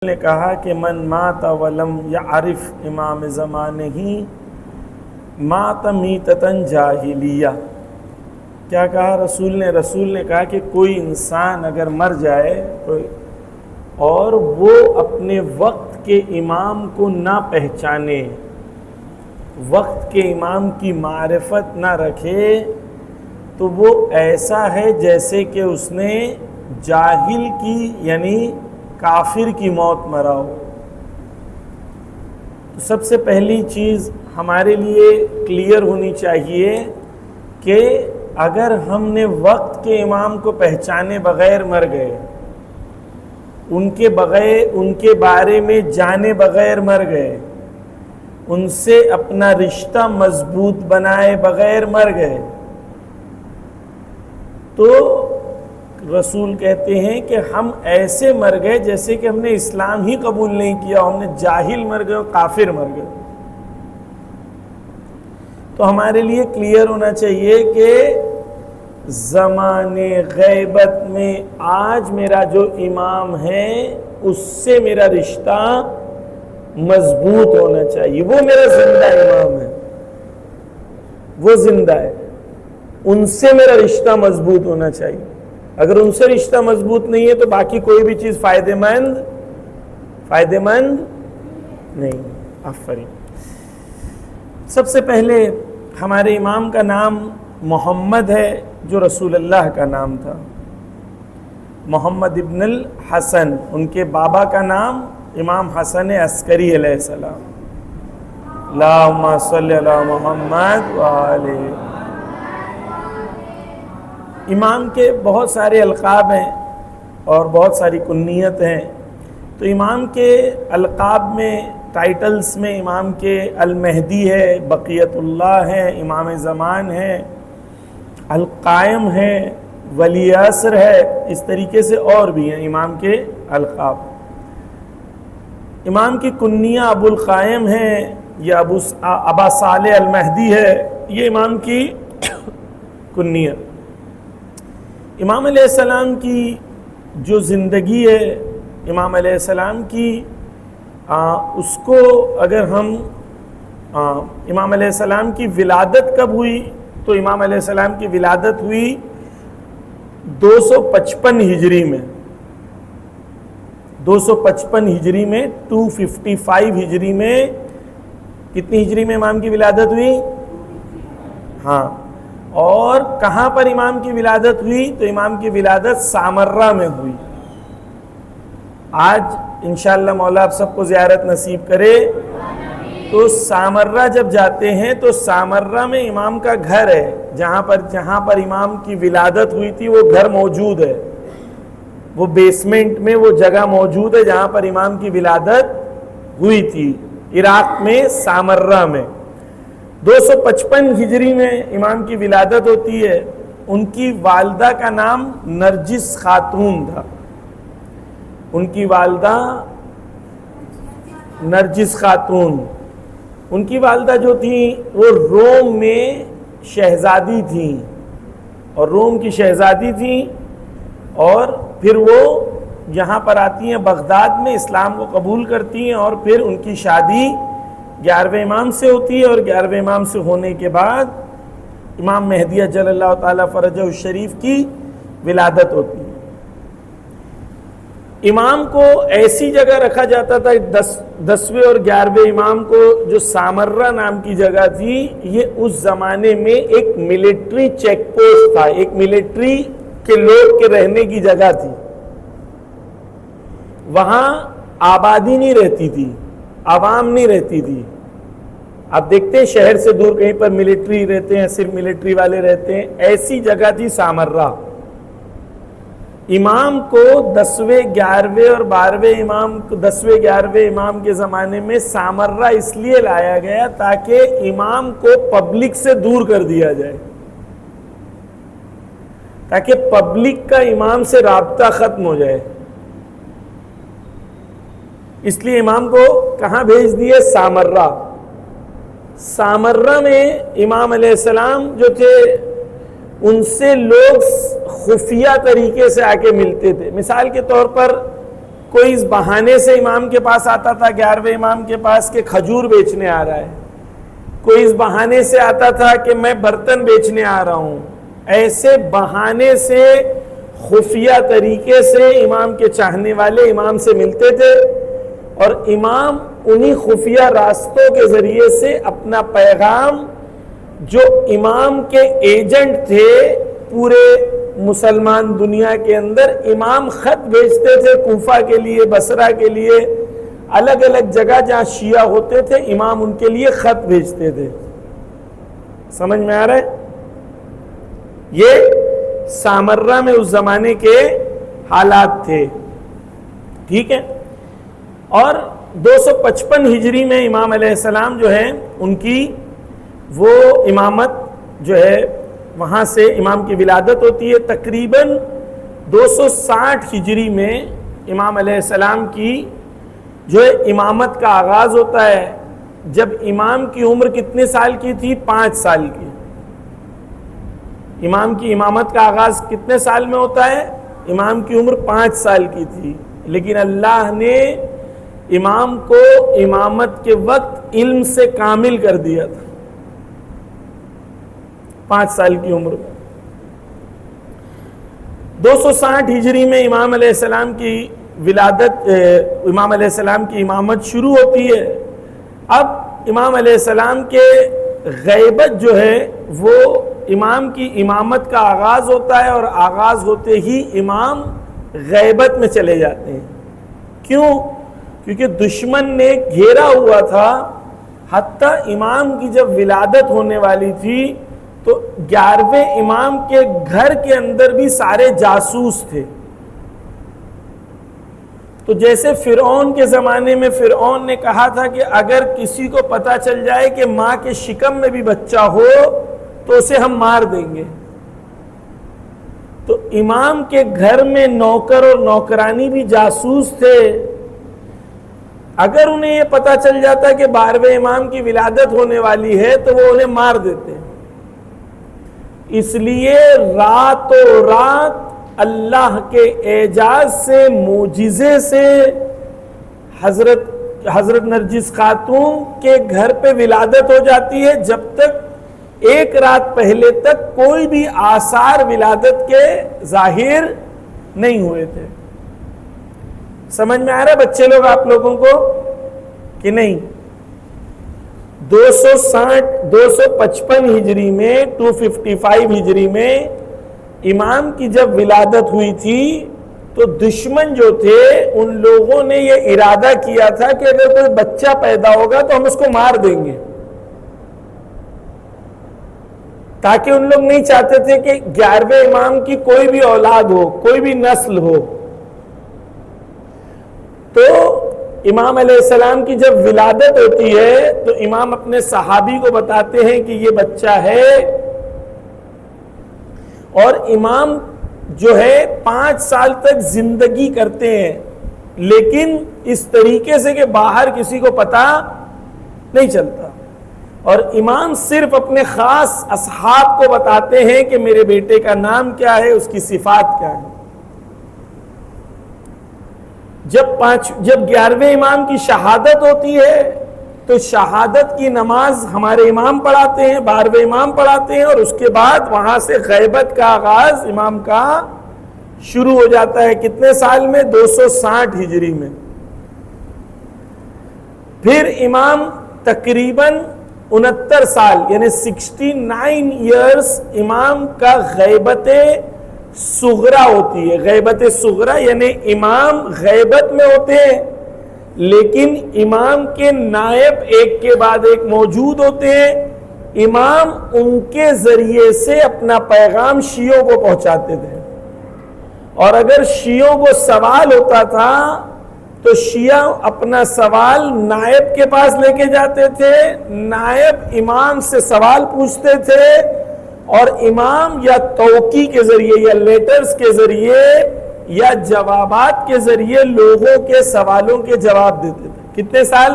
نے کہا کہ من مات ولم یعرف امام زمانہ ہی مات میتتن جاہلیہ۔ کیا کہا رسول نے کہا کہ کوئی انسان اگر مر جائے اور وہ اپنے وقت کے امام کو نہ پہچانے، وقت کے امام کی معرفت نہ رکھے، تو وہ ایسا ہے جیسے کہ اس نے جاہل کی یعنی کافر کی موت مرا ہو۔ تو سب سے پہلی چیز ہمارے لیے کلیئر ہونی چاہیے کہ اگر ہم نے وقت کے امام کو پہچانے بغیر مر گئے، ان کے بارے میں جانے بغیر مر گئے، ان سے اپنا رشتہ مضبوط بنائے بغیر مر گئے، تو رسول کہتے ہیں کہ ہم ایسے مر گئے جیسے کہ ہم نے اسلام ہی قبول نہیں کیا، ہم نے جاہل مر گئے، کافر مر گئے۔ تو ہمارے لیے کلیئر ہونا چاہیے کہ زمانے غیبت میں آج میرا جو امام ہے اس سے میرا رشتہ مضبوط ہونا چاہیے، وہ میرا زندہ امام ہے، وہ زندہ ہے، ان سے میرا رشتہ مضبوط ہونا چاہیے۔ اگر ان سے رشتہ مضبوط نہیں ہے تو باقی کوئی بھی چیز فائدہ مند نہیں۔ آفرین۔ سب سے پہلے ہمارے امام کا نام محمد ہے، جو رسول اللہ کا نام تھا، محمد ابن الحسن۔ ان کے بابا کا نام امام حسن عسکری علیہ السلام۔ اللہم صلی علی محمد وآلہ۔ امام کے بہت سارے القاب ہیں اور بہت ساری کنیت ہیں، تو امام کے القاب میں، ٹائٹلز میں امام کے المہدی ہے، بقیت اللہ ہے، امام زمان ہے، القائم ہے، ولی عصر ہے، اس طریقے سے اور بھی ہیں امام کے القاب۔ امام کی کنیہ ابو القائم ہے یا ابا صالح المہدی ہے، یہ امام کی کنیہ۔ امام علیہ السلام کی جو زندگی ہے، امام علیہ السلام کی اس کو اگر ہم امام علیہ السلام کی ولادت کب ہوئی، تو امام علیہ السلام کی ولادت ہوئی 255 ہجری میں، 255 ہجری میں، 255 ہجری میں۔ کتنی ہجری میں امام کی ولادت ہوئی؟ ہاں۔ اور کہاں پر امام کی ولادت ہوئی؟ تو امام کی ولادت سامرہ میں ہوئی۔ آج انشاءاللہ مولا آپ سب کو زیارت نصیب کرے۔ تو سامرہ جب جاتے ہیں تو سامرہ میں امام کا گھر ہے، جہاں پر امام کی ولادت ہوئی تھی وہ گھر موجود ہے، وہ بیسمنٹ میں وہ جگہ موجود ہے جہاں پر امام کی ولادت ہوئی تھی، عراق میں سامرہ میں۔ 255 ہجری میں امام کی ولادت ہوتی ہے۔ ان کی والدہ کا نام نرجس خاتون تھا، ان کی والدہ نرجس خاتون۔ ان کی والدہ جو تھیں وہ روم میں شہزادی تھیں، اور روم کی شہزادی تھیں، اور پھر وہ یہاں پر آتی ہیں بغداد میں، اسلام کو قبول کرتی ہیں، اور پھر ان کی شادی 11ویں امام سے ہوتی ہے، اور 11ویں امام سے ہونے کے بعد امام مہدی اجل اللہ تعالیٰ فرجہ الشریف کی ولادت ہوتی ہے۔ امام کو ایسی جگہ رکھا جاتا تھا، 10ویں اور 11ویں امام کو، جو سامرہ نام کی جگہ تھی، یہ اس زمانے میں ایک ملٹری چیک پوسٹ تھا، ایک ملٹری کے لوگ کے رہنے کی جگہ تھی۔ وہاں آبادی نہیں رہتی تھی، عوام نہیں رہتی تھی۔ آپ دیکھتے ہیں شہر سے دور کہیں پر ملٹری رہتے ہیں، صرف ملٹری والے رہتے ہیں، ایسی جگہ تھی سامرہ۔ امام کو 10ویں 11ویں اور 12ویں امام، 10ویں 11ویں امام کے زمانے میں سامرہ اس لیے لایا گیا تاکہ امام کو پبلک سے دور کر دیا جائے، تاکہ پبلک کا امام سے رابطہ ختم ہو جائے۔ اس لیے امام کو کہاں بھیج دیے؟ سامرہ۔ سامرہ میں امام علیہ السلام جو تھے ان سے لوگ خفیہ طریقے سے آ کے ملتے تھے۔ مثال کے طور پر کوئی اس بہانے سے امام کے پاس آتا تھا 11ویں امام کے پاس کہ کھجور بیچنے آ رہا ہے، کوئی اس بہانے سے آتا تھا کہ میں برتن بیچنے آ رہا ہوں. ایسے بہانے سے خفیہ طریقے سے امام کے چاہنے والے امام سے ملتے تھے، اور امام انہی خفیہ راستوں کے ذریعے سے اپنا پیغام، جو امام کے ایجنٹ تھے پورے مسلمان دنیا کے اندر، امام خط بھیجتے تھے کوفہ کے لیے، بصرہ کے لیے، الگ الگ جگہ جہاں شیعہ ہوتے تھے امام ان کے لیے خط بھیجتے تھے. سمجھ میں آ رہا ہے؟ یہ سامرہ میں اس زمانے کے حالات تھے. ٹھیک ہے. اور 255 ہجری میں امام علیہ السلام جو ہے ان کی وہ امامت جو ہے وہاں سے امام کی ولادت ہوتی ہے. تقریباً 260 ہجری میں امام علیہ السلام کی جو ہے امامت کا آغاز ہوتا ہے. جب امام کی عمر کتنے سال کی تھی؟ 5 سال کی. امام کی امامت کا آغاز کتنے سال میں ہوتا ہے؟ امام کی عمر 5 سال کی تھی. لیکن اللہ نے امام کو امامت کے وقت علم سے کامل کر دیا تھا 5 سال کی عمر میں. 260 ہجری میں امام علیہ السلام کی ولادت، امام علیہ السلام کی امامت شروع ہوتی ہے. اب امام علیہ السلام کے غیبت جو ہے وہ امام کی امامت کا آغاز ہوتا ہے، اور آغاز ہوتے ہی امام غیبت میں چلے جاتے ہیں. کیوں؟ کیونکہ دشمن نے گھیرا ہوا تھا. حتیٰ امام کی جب ولادت ہونے والی تھی تو 11ویں امام کے گھر کے اندر بھی سارے جاسوس تھے. تو جیسے فرعون کے زمانے میں فرعون نے کہا تھا کہ اگر کسی کو پتا چل جائے کہ ماں کے شکم میں بھی بچہ ہو تو اسے ہم مار دیں گے. تو امام کے گھر میں نوکر اور نوکرانی بھی جاسوس تھے. اگر انہیں یہ پتا چل جاتا کہ 12ویں امام کی ولادت ہونے والی ہے تو وہ انہیں مار دیتے. اس لیے راتوں رات اللہ کے اعجاز سے، معجزے سے حضرت نرجس خاتون کے گھر پہ ولادت ہو جاتی ہے. جب تک 1 رات پہلے تک کوئی بھی آثار ولادت کے ظاہر نہیں ہوئے تھے. سمجھ میں آ رہا ہے بچے لوگ آپ لوگوں کو کہ نہیں؟ 255 ہجری میں 255 ہجری میں امام کی جب ولادت ہوئی تھی تو دشمن جو تھے ان لوگوں نے یہ ارادہ کیا تھا کہ اگر کوئی بچہ پیدا ہوگا تو ہم اس کو مار دیں گے. تاکہ ان لوگ نہیں چاہتے تھے کہ 11ویں امام کی کوئی بھی اولاد ہو، کوئی بھی نسل ہو. تو امام علیہ السلام کی جب ولادت ہوتی ہے تو امام اپنے صحابی کو بتاتے ہیں کہ یہ بچہ ہے. اور امام جو ہے 5 سال تک زندگی کرتے ہیں، لیکن اس طریقے سے کہ باہر کسی کو پتا نہیں چلتا. اور امام صرف اپنے خاص اصحاب کو بتاتے ہیں کہ میرے بیٹے کا نام کیا ہے، اس کی صفات کیا ہے. جب 11ویں امام کی شہادت ہوتی ہے تو شہادت کی نماز ہمارے امام پڑھاتے ہیں، 12ویں امام پڑھاتے ہیں، اور اس کے بعد وہاں سے غیبت کا آغاز امام کا شروع ہو جاتا ہے. کتنے سال میں؟ 260 ہجری میں. پھر امام تقریباً 69 سال یعنی 69 ایئرز امام کا غیبت صغرا ہوتی ہے. غیبت صغرا یعنی امام غیبت میں ہوتے ہیں لیکن امام کے نائب ایک کے بعد ایک موجود ہوتے ہیں. امام ان کے ذریعے سے اپنا پیغام شیعوں کو پہنچاتے تھے. اور اگر شیعوں کو سوال ہوتا تھا تو شیعہ اپنا سوال نائب کے پاس لے کے جاتے تھے، نائب امام سے سوال پوچھتے تھے، اور امام یا توقی کے ذریعے یا لیٹرز کے ذریعے یا جوابات کے ذریعے لوگوں کے سوالوں کے جواب دیتے تھے. کتنے سال؟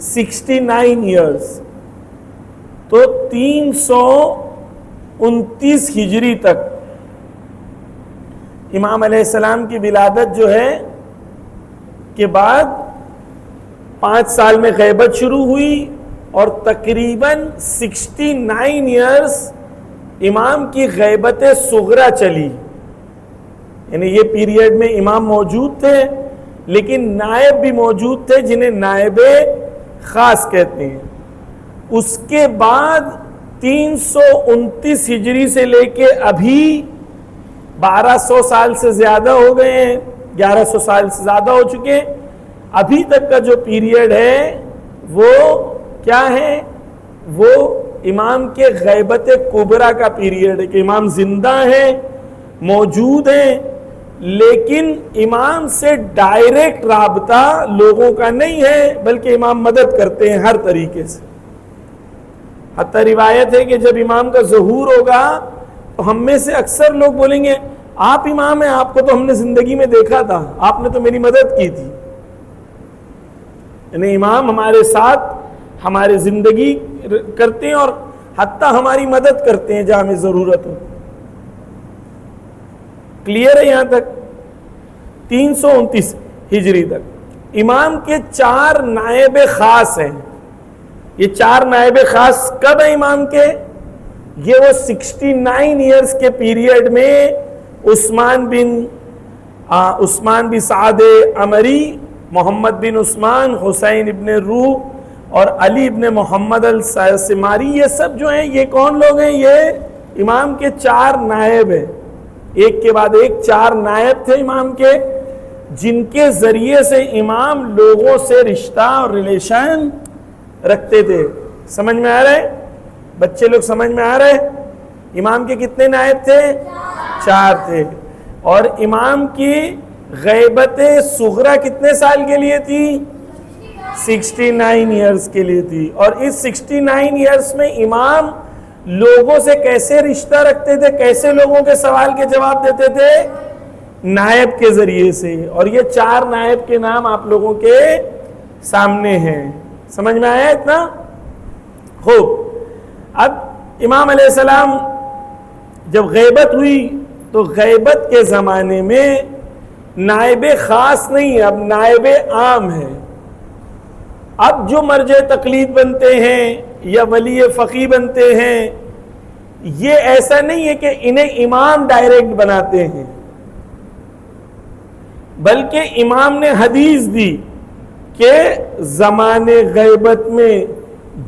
69 ایئرز. تو 329 ہجری تک امام علیہ السلام کی ولادت جو ہے کے بعد 5 سال میں غیبت شروع ہوئی اور تقریباً 69 ایئرز امام کی غیبت صغرا چلی. یعنی یہ پیریڈ میں امام موجود تھے لیکن نائب بھی موجود تھے جنہیں نائب خاص کہتے ہیں. اس کے بعد 329 ہجری سے لے کے ابھی 1200 سال سے زیادہ ہو گئے ہیں, 1100 سال سے زیادہ ہو چکے ہیں. ابھی تک کا جو پیریڈ ہے وہ کیا ہے؟ وہ امام کے غیبت کبریٰ کا پیریڈ ہے کہ امام زندہ ہیں, موجود ہیں, لیکن امام سے ڈائریکٹ رابطہ لوگوں کا نہیں ہے بلکہ امام مدد کرتے ہیں ہر طریقے سے. حتیٰ روایت ہے کہ جب امام کا ظہور ہوگا تو ہم میں سے اکثر لوگ بولیں گے آپ امام ہیں, آپ کو تو ہم نے زندگی میں دیکھا تھا, آپ نے تو میری مدد کی تھی. یعنی امام ہمارے ساتھ ہماری زندگی کرتے ہیں اور حتیٰ ہماری مدد کرتے ہیں جہاں ہمیں ضرورت ہو. کلیئر ہے یہاں تک؟ 329 ہجری تک امام کے 4 نائب خاص ہیں. یہ 4 نائب خاص کب ہیں امام کے؟ یہ وہ 69 ایئرز کے پیریڈ میں عثمان بن سعد عمری, محمد بن عثمان, حسین ابن روح اور علی ابن محمد السماری, یہ سب جو ہیں یہ کون لوگ ہیں؟ یہ امام کے 4 نائب ہیں. ایک کے بعد ایک 4 نائب تھے امام کے جن کے ذریعے سے امام لوگوں سے رشتہ اور ریلیشن رکھتے تھے. سمجھ میں آ رہا ہے بچے لوگ؟ سمجھ میں آ رہا ہے؟ امام کے کتنے نائب تھے؟ 4 تھے. اور امام کی غیبت صغرا کتنے سال کے لیے تھی؟ 69 ایئرز کے لیے تھی. اور اس 69 ایئرز میں امام لوگوں سے کیسے رشتہ رکھتے تھے, کیسے لوگوں کے سوال کے جواب دیتے تھے؟ نائب کے ذریعے سے. اور یہ 4 نائب کے نام آپ لوگوں کے سامنے ہیں. سمجھ میں آیا اتنا؟ خوب. اب امام علیہ السلام جب غیبت ہوئی تو غیبت کے زمانے میں نائب خاص نہیں, اب نائب عام ہے. اب جو مرجع تقلید بنتے ہیں یا ولی فقی بنتے ہیں یہ ایسا نہیں ہے کہ انہیں امام ڈائریکٹ بناتے ہیں, بلکہ امام نے حدیث دی کہ زمانے غیبت میں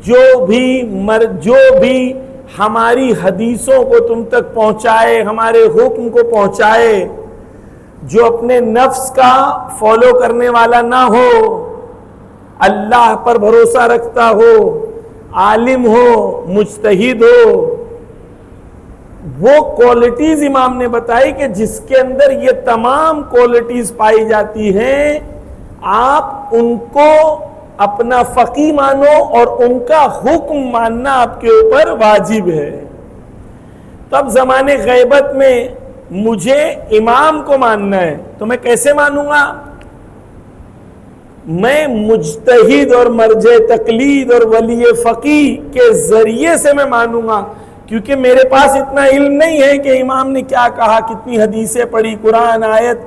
جو بھی ہماری حدیثوں کو تم تک پہنچائے, ہمارے حکم کو پہنچائے, جو اپنے نفس کا فالو کرنے والا نہ ہو, اللہ پر بھروسہ رکھتا ہو, عالم ہو, مجتہد ہو, وہ کوالٹیز امام نے بتائی کہ جس کے اندر یہ تمام کوالٹیز پائی جاتی ہیں, آپ ان کو اپنا فقی مانو اور ان کا حکم ماننا آپ کے اوپر واجب ہے. تب زمانے غیبت میں مجھے امام کو ماننا ہے تو میں کیسے مانوں گا؟ میں مجتہد اور مرجع تقلید اور ولی فقی کے ذریعے سے میں مانوں گا, کیونکہ میرے پاس اتنا علم نہیں ہے کہ امام نے کیا کہا, کتنی حدیثیں پڑھی, قرآن آیت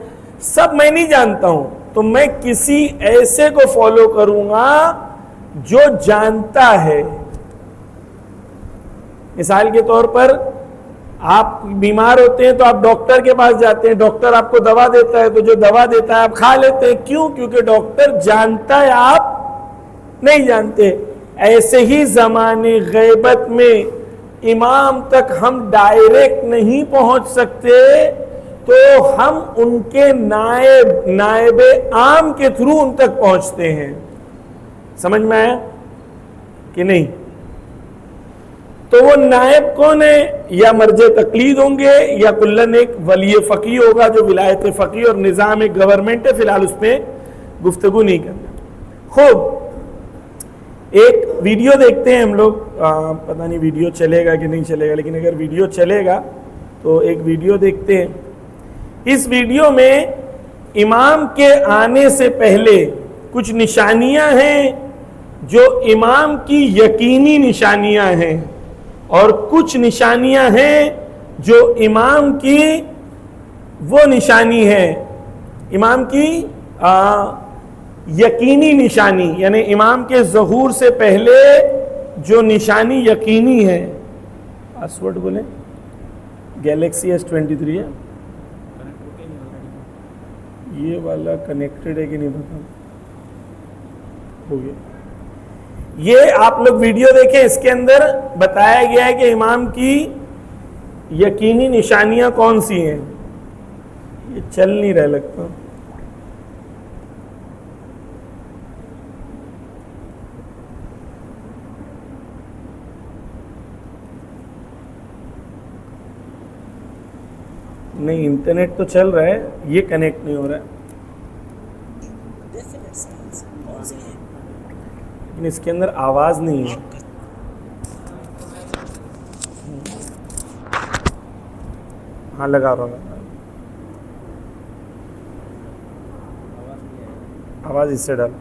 سب میں نہیں جانتا ہوں. تو میں کسی ایسے کو فالو کروں گا جو جانتا ہے. مثال کے طور پر آپ بیمار ہوتے ہیں تو آپ ڈاکٹر کے پاس جاتے ہیں, ڈاکٹر آپ کو دوا دیتا ہے تو جو دوا دیتا ہے آپ کھا لیتے ہیں. کیوں؟ کیونکہ ڈاکٹر جانتا ہے, آپ نہیں جانتے. ایسے ہی زمانے غیبت میں امام تک ہم ڈائریکٹ نہیں پہنچ سکتے تو ہم ان کے نائب عام کے تھرو ان تک پہنچتے ہیں. سمجھ میں آیا کہ نہیں؟ تو وہ نائب کون ہے؟ یا مرجع تقلید ہوں گے یا کلن ایک ولی فقی ہوگا جو ولایت فقی اور نظام ایک گورنمنٹ ہے, فی الحال اس پہ گفتگو نہیں کرنا. خوب, ایک ویڈیو دیکھتے ہیں ہم لوگ, پتہ نہیں ویڈیو چلے گا کہ نہیں چلے گا, لیکن اگر ویڈیو چلے گا تو ایک ویڈیو دیکھتے ہیں. اس ویڈیو میں امام کے آنے سے پہلے کچھ نشانیاں ہیں جو امام کی یقینی نشانیاں ہیں, اور کچھ نشانیاں ہیں جو امام کی وہ نشانی ہے, امام کی یقینی نشانی یعنی امام کے ظہور سے پہلے جو نشانی یقینی ہے. پاسورڈ بولیں. گیلیکسی S23 ہے یہ والا کنیکٹڈ ہے کہ نہیں پتا. ہو گیا. یہ آپ لوگ ویڈیو دیکھیں, اس کے اندر بتایا گیا ہے کہ امام کی یقینی نشانیاں کون سی ہیں. یہ چل نہیں رہا لگتا. نہیں انٹرنیٹ تو چل رہا ہے, یہ کنیکٹ نہیں ہو رہا ہے. لیکن اس کے اندر آواز نہیں ہے. ہاں لگا رہا ہوں. آواز اس سے ڈال.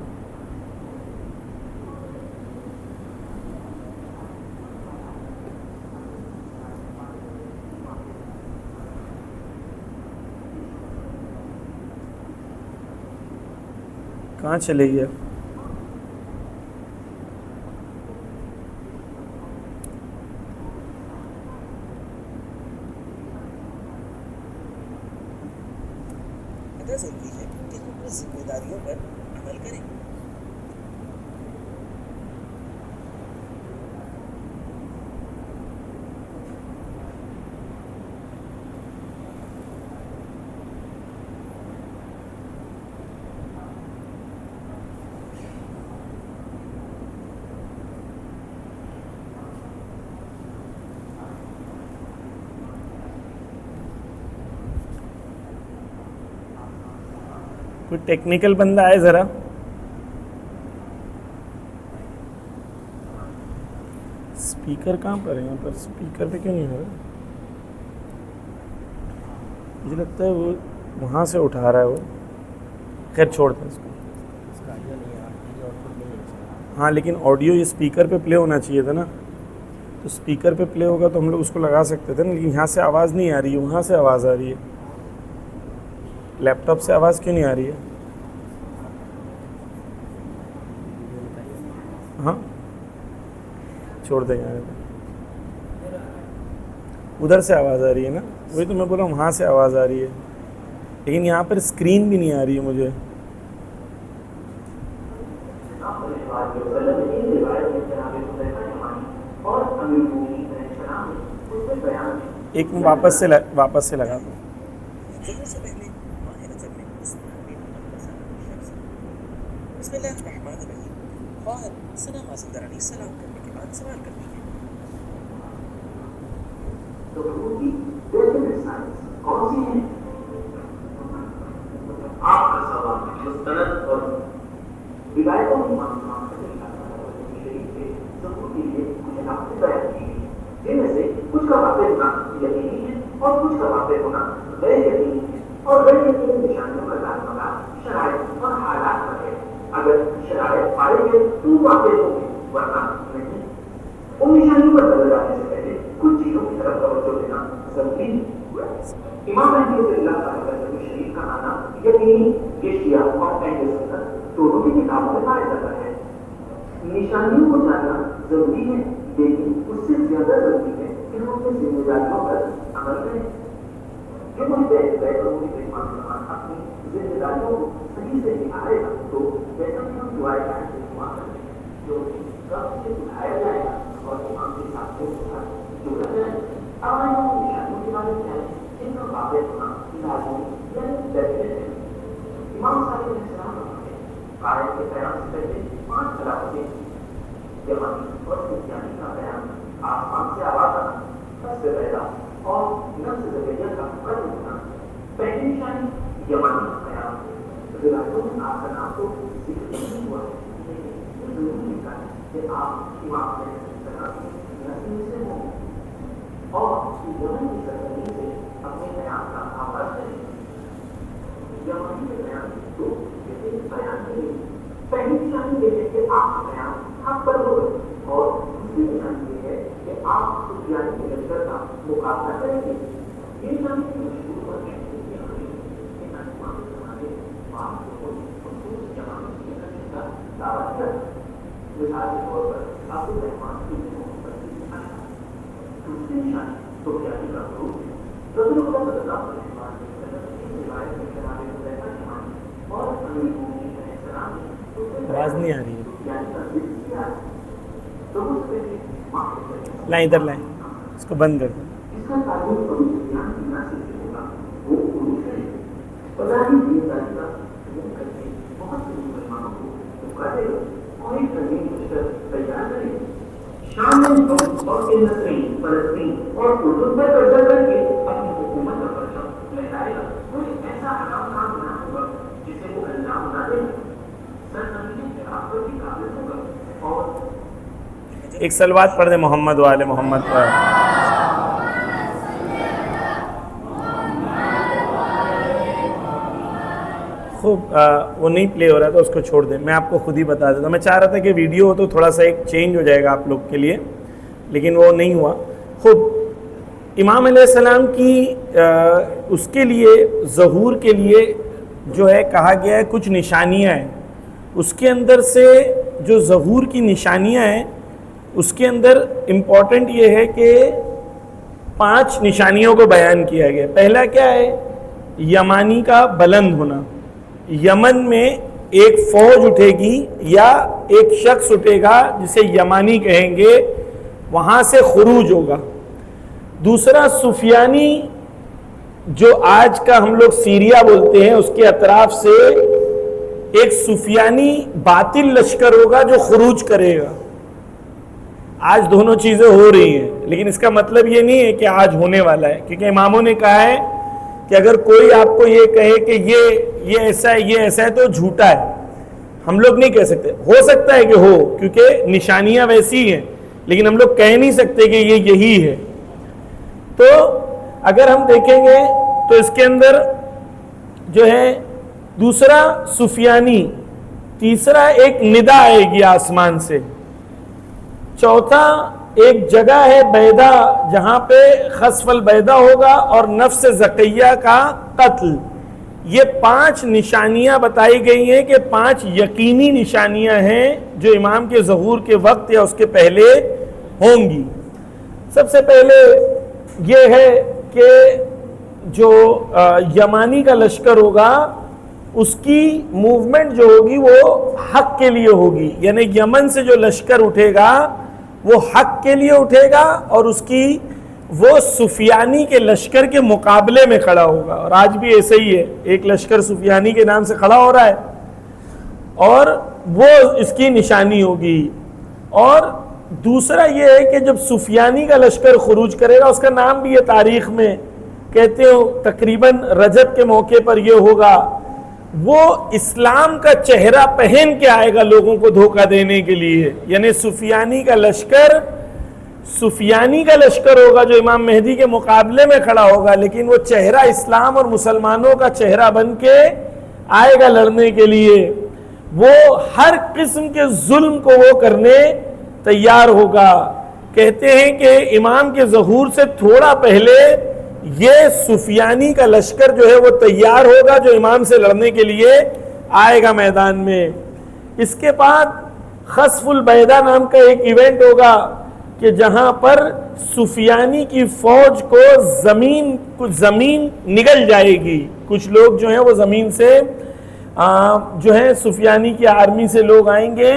کہاں چلے گیا؟ ضروری ہے کہ ہم اپنی ذمہ داریوں پر عمل کریں. کوئی ٹیکنیکل بندہ آئے ذرا. اسپیکر کہاں پر ہے؟ یہاں پر اسپیکر پہ کیوں نہیں ہو رہا؟ مجھے لگتا ہے وہ وہاں سے اٹھا رہا ہے وہ. خیر چھوڑ دیں اس کو. ہاں لیکن آڈیو یہ اسپیکر پہ پلے ہونا چاہیے تھا نا. تو اسپیکر پہ پلے ہوگا تو ہم لوگ اس کو لگا سکتے تھے نا. لیکن یہاں سے آواز نہیں آ رہی ہے, وہاں سے آواز آ رہی ہے. لیپ ٹاپ سے آواز کیوں نہیں آ رہی ہے؟ ہاں چھوڑ دیں یار. ادھر سے آواز آ رہی ہے نا, وہی تو میں بولا وہاں سے آواز آ رہی ہے. لیکن یہاں پر اسکرین بھی نہیں آ رہی ہے مجھے. ایک میں واپس سے لگا دوں. بسم اللہ الرحمن الرحیم. قال سلام حضرت علیہ السلام کرنے کے بعد سوال کرنی ہے. تو کی کون سی ہے؟ آپ کا سوال مستند اور روایتوں کی معلومات شریف کے ثبوت کے لیے کچھ نقطے بیان کی گئی جن میں سے کچھ کا واقع ہونا یقینی ہے اور کچھ کا واقع ہونا غیر یقینی ہے. اور غیر یقینی نشانیوں کا تعلق شرائط اور حالات پر ہے. اگر شرائط پائے گئے تو واقع ہوں گے, ورنہ نہیں. ان نشانیوں پر نظر آنے سے پہلے کچھ چیزوں کی طرف توجہ دینا ضروری ہے. امام مہدی رضی اللہ تعالیٰ عنہ شریف کا آنا یقینی یہ شیعہ اور اہل سنت دونوں کی کتابوں میں پایا جاتا ہے. نشانیوں کو جاننا ضروری ہے, لیکن اس سے زیادہ ضروری ہے کہ ہم اپنی ذمہ داریوں پر عمل کریں. جو اپنی ذمہ داریوں کو صحیح سے نبھائے گا تو جیسا کہ ہم دعائیں جو سب سے اٹھایا جائے گا اور امام کے ساتھ جوڑا جائے گا. نشانیوں کے بارے میں ان کا واقع ہونا لازمی ہے. امام صاحب علیہ السلام قائد کے بیان سے پہلے 5 علاقے یمانی اور سفیانی کا بیان, آسمان سے آواز آنا, سب سے پہلا اور نفس زبیہ کا قتل ہونا. پہلی نشانی یمانی کا بیان روایتوں میں آپ کا نام تو ذکر نہیں ہوا ہے, لیکن یہ ضرور لکھا ہے کہ آپ امام علیہ السلام کی نسل سے ہوں اور یمن کی سرزمین سے اپنے بیان کا آغاز کریں. یمانی کے بیان تو یہ بیان نہیں. پہلی نشانی یہ ہے کہ آپ کا بیان حق پر ہو گئے, اور دوسری نشانی یہ ہے کہ آپ سفیانی کے لشکر کا مقابلہ کریں گے. یہ نشانی کی مشہور اور مثال کے طور پر عبد الرحمان بن محمد بن اشعث دوسری نشانی سفیانی کا غروب ہے. رسول اللہ صلی اللہ علیہ وسلم کی روایت میں جناب حذیفہ یمانی اور امیر المؤمنین علیہ السلام نے آواز نہیں آ رہی ہے. یعنی تصدیق کیا ہے تو اس میں لائیں ادھر لائیں, اس کو بند کر دیں. اس کا تعلق ابو سفیان کی نسل سے ہوگا. وہ عروج ہے بظاہر دینداری کا سلوک کر کے بہت سے مسلمانوں کو پکارے اور ایک زمین مشتر تیار کرے. شام میں اور فلسطین اور اردن پر قبضہ کر کے اپنی حکومت کا پرچم لہرائے گا. کوئی ایسا حرام کام نہ ہوگا جسے وہ انجام نہ دے. سرزمین خلافت کی قابل ہوگا. اور ایک سلوات پڑھ دیں محمد والے محمد پر. خوب وہ نہیں پلے ہو رہا تھا, اس کو چھوڑ دیں, میں آپ کو خود ہی بتا دیتا ہوں. میں چاہ رہا تھا کہ ویڈیو ہو تو تھوڑا سا ایک چینج ہو جائے گا آپ لوگ کے لیے, لیکن وہ نہیں ہوا. خوب امام علیہ السلام کی اس کے لیے ظہور کے لیے جو ہے کہا گیا ہے کچھ نشانیاں ہیں. اس کے اندر سے جو ظہور کی نشانیاں ہیں اس کے اندر امپورٹنٹ یہ ہے کہ 5 نشانیوں کو بیان کیا گیا. پہلا کیا ہے؟ یمانی کا بلند ہونا. یمن میں ایک فوج اٹھے گی یا ایک شخص اٹھے گا جسے یمانی کہیں گے, وہاں سے خروج ہوگا. دوسرا سفیانی, جو آج کا ہم لوگ سیریا بولتے ہیں, اس کے اطراف سے ایک سفیانی باطل لشکر ہوگا جو خروج کرے گا. آج دونوں چیزیں ہو رہی ہیں, لیکن اس کا مطلب یہ نہیں ہے کہ آج ہونے والا ہے, کیونکہ اماموں نے کہا ہے کہ اگر کوئی آپ کو یہ کہے کہ یہ ایسا ہے یہ ایسا ہے تو جھوٹا ہے. ہم لوگ نہیں کہہ سکتے. ہو سکتا ہے کہ ہو, کیونکہ نشانیاں ویسی ہیں, لیکن ہم لوگ کہہ نہیں سکتے کہ یہ یہی ہے. تو اگر ہم دیکھیں گے تو اس کے اندر جو ہے دوسرا سفیانی, تیسرا ایک ندا آئے گی آسمان سے, چوتھا ایک جگہ ہے بیدا جہاں پہ خسف البیدا ہوگا اور نفس زکیہ کا قتل. یہ 5 نشانیاں بتائی گئی ہیں کہ 5 یقینی نشانیاں ہیں جو امام کے ظہور کے وقت یا اس کے پہلے ہوں گی. سب سے پہلے یہ ہے کہ جو یمانی کا لشکر ہوگا اس کی موومنٹ جو ہوگی وہ حق کے لیے ہوگی. یعنی یمن سے جو لشکر اٹھے گا وہ حق کے لیے اٹھے گا اور اس کی وہ سفیانی کے لشکر کے مقابلے میں کھڑا ہوگا. اور آج بھی ایسا ہی ہے, ایک لشکر سفیانی کے نام سے کھڑا ہو رہا ہے اور وہ اس کی نشانی ہوگی. اور دوسرا یہ ہے کہ جب سفیانی کا لشکر خروج کرے گا, اس کا نام بھی ہے تاریخ میں, کہتے ہو تقریباً رجب کے موقع پر یہ ہوگا, وہ اسلام کا چہرہ پہن کے آئے گا لوگوں کو دھوکہ دینے کے لیے. یعنی سفیانی کا لشکر ہوگا جو امام مہدی کے مقابلے میں کھڑا ہوگا, لیکن وہ چہرہ اسلام اور مسلمانوں کا چہرہ بن کے آئے گا لڑنے کے لیے. وہ ہر قسم کے ظلم کو وہ کرنے تیار ہوگا. کہتے ہیں کہ امام کے ظہور سے تھوڑا پہلے یہ سفیانی کا لشکر جو ہے وہ تیار ہوگا جو امام سے لڑنے کے لیے آئے گا میدان میں. اس کے بعد خسف البیدا نام کا ایک ایونٹ ہوگا کہ جہاں پر سفیانی کی فوج کو زمین نگل جائے گی. کچھ لوگ جو ہیں وہ زمین سے جو ہے سفیانی کی آرمی سے لوگ آئیں گے,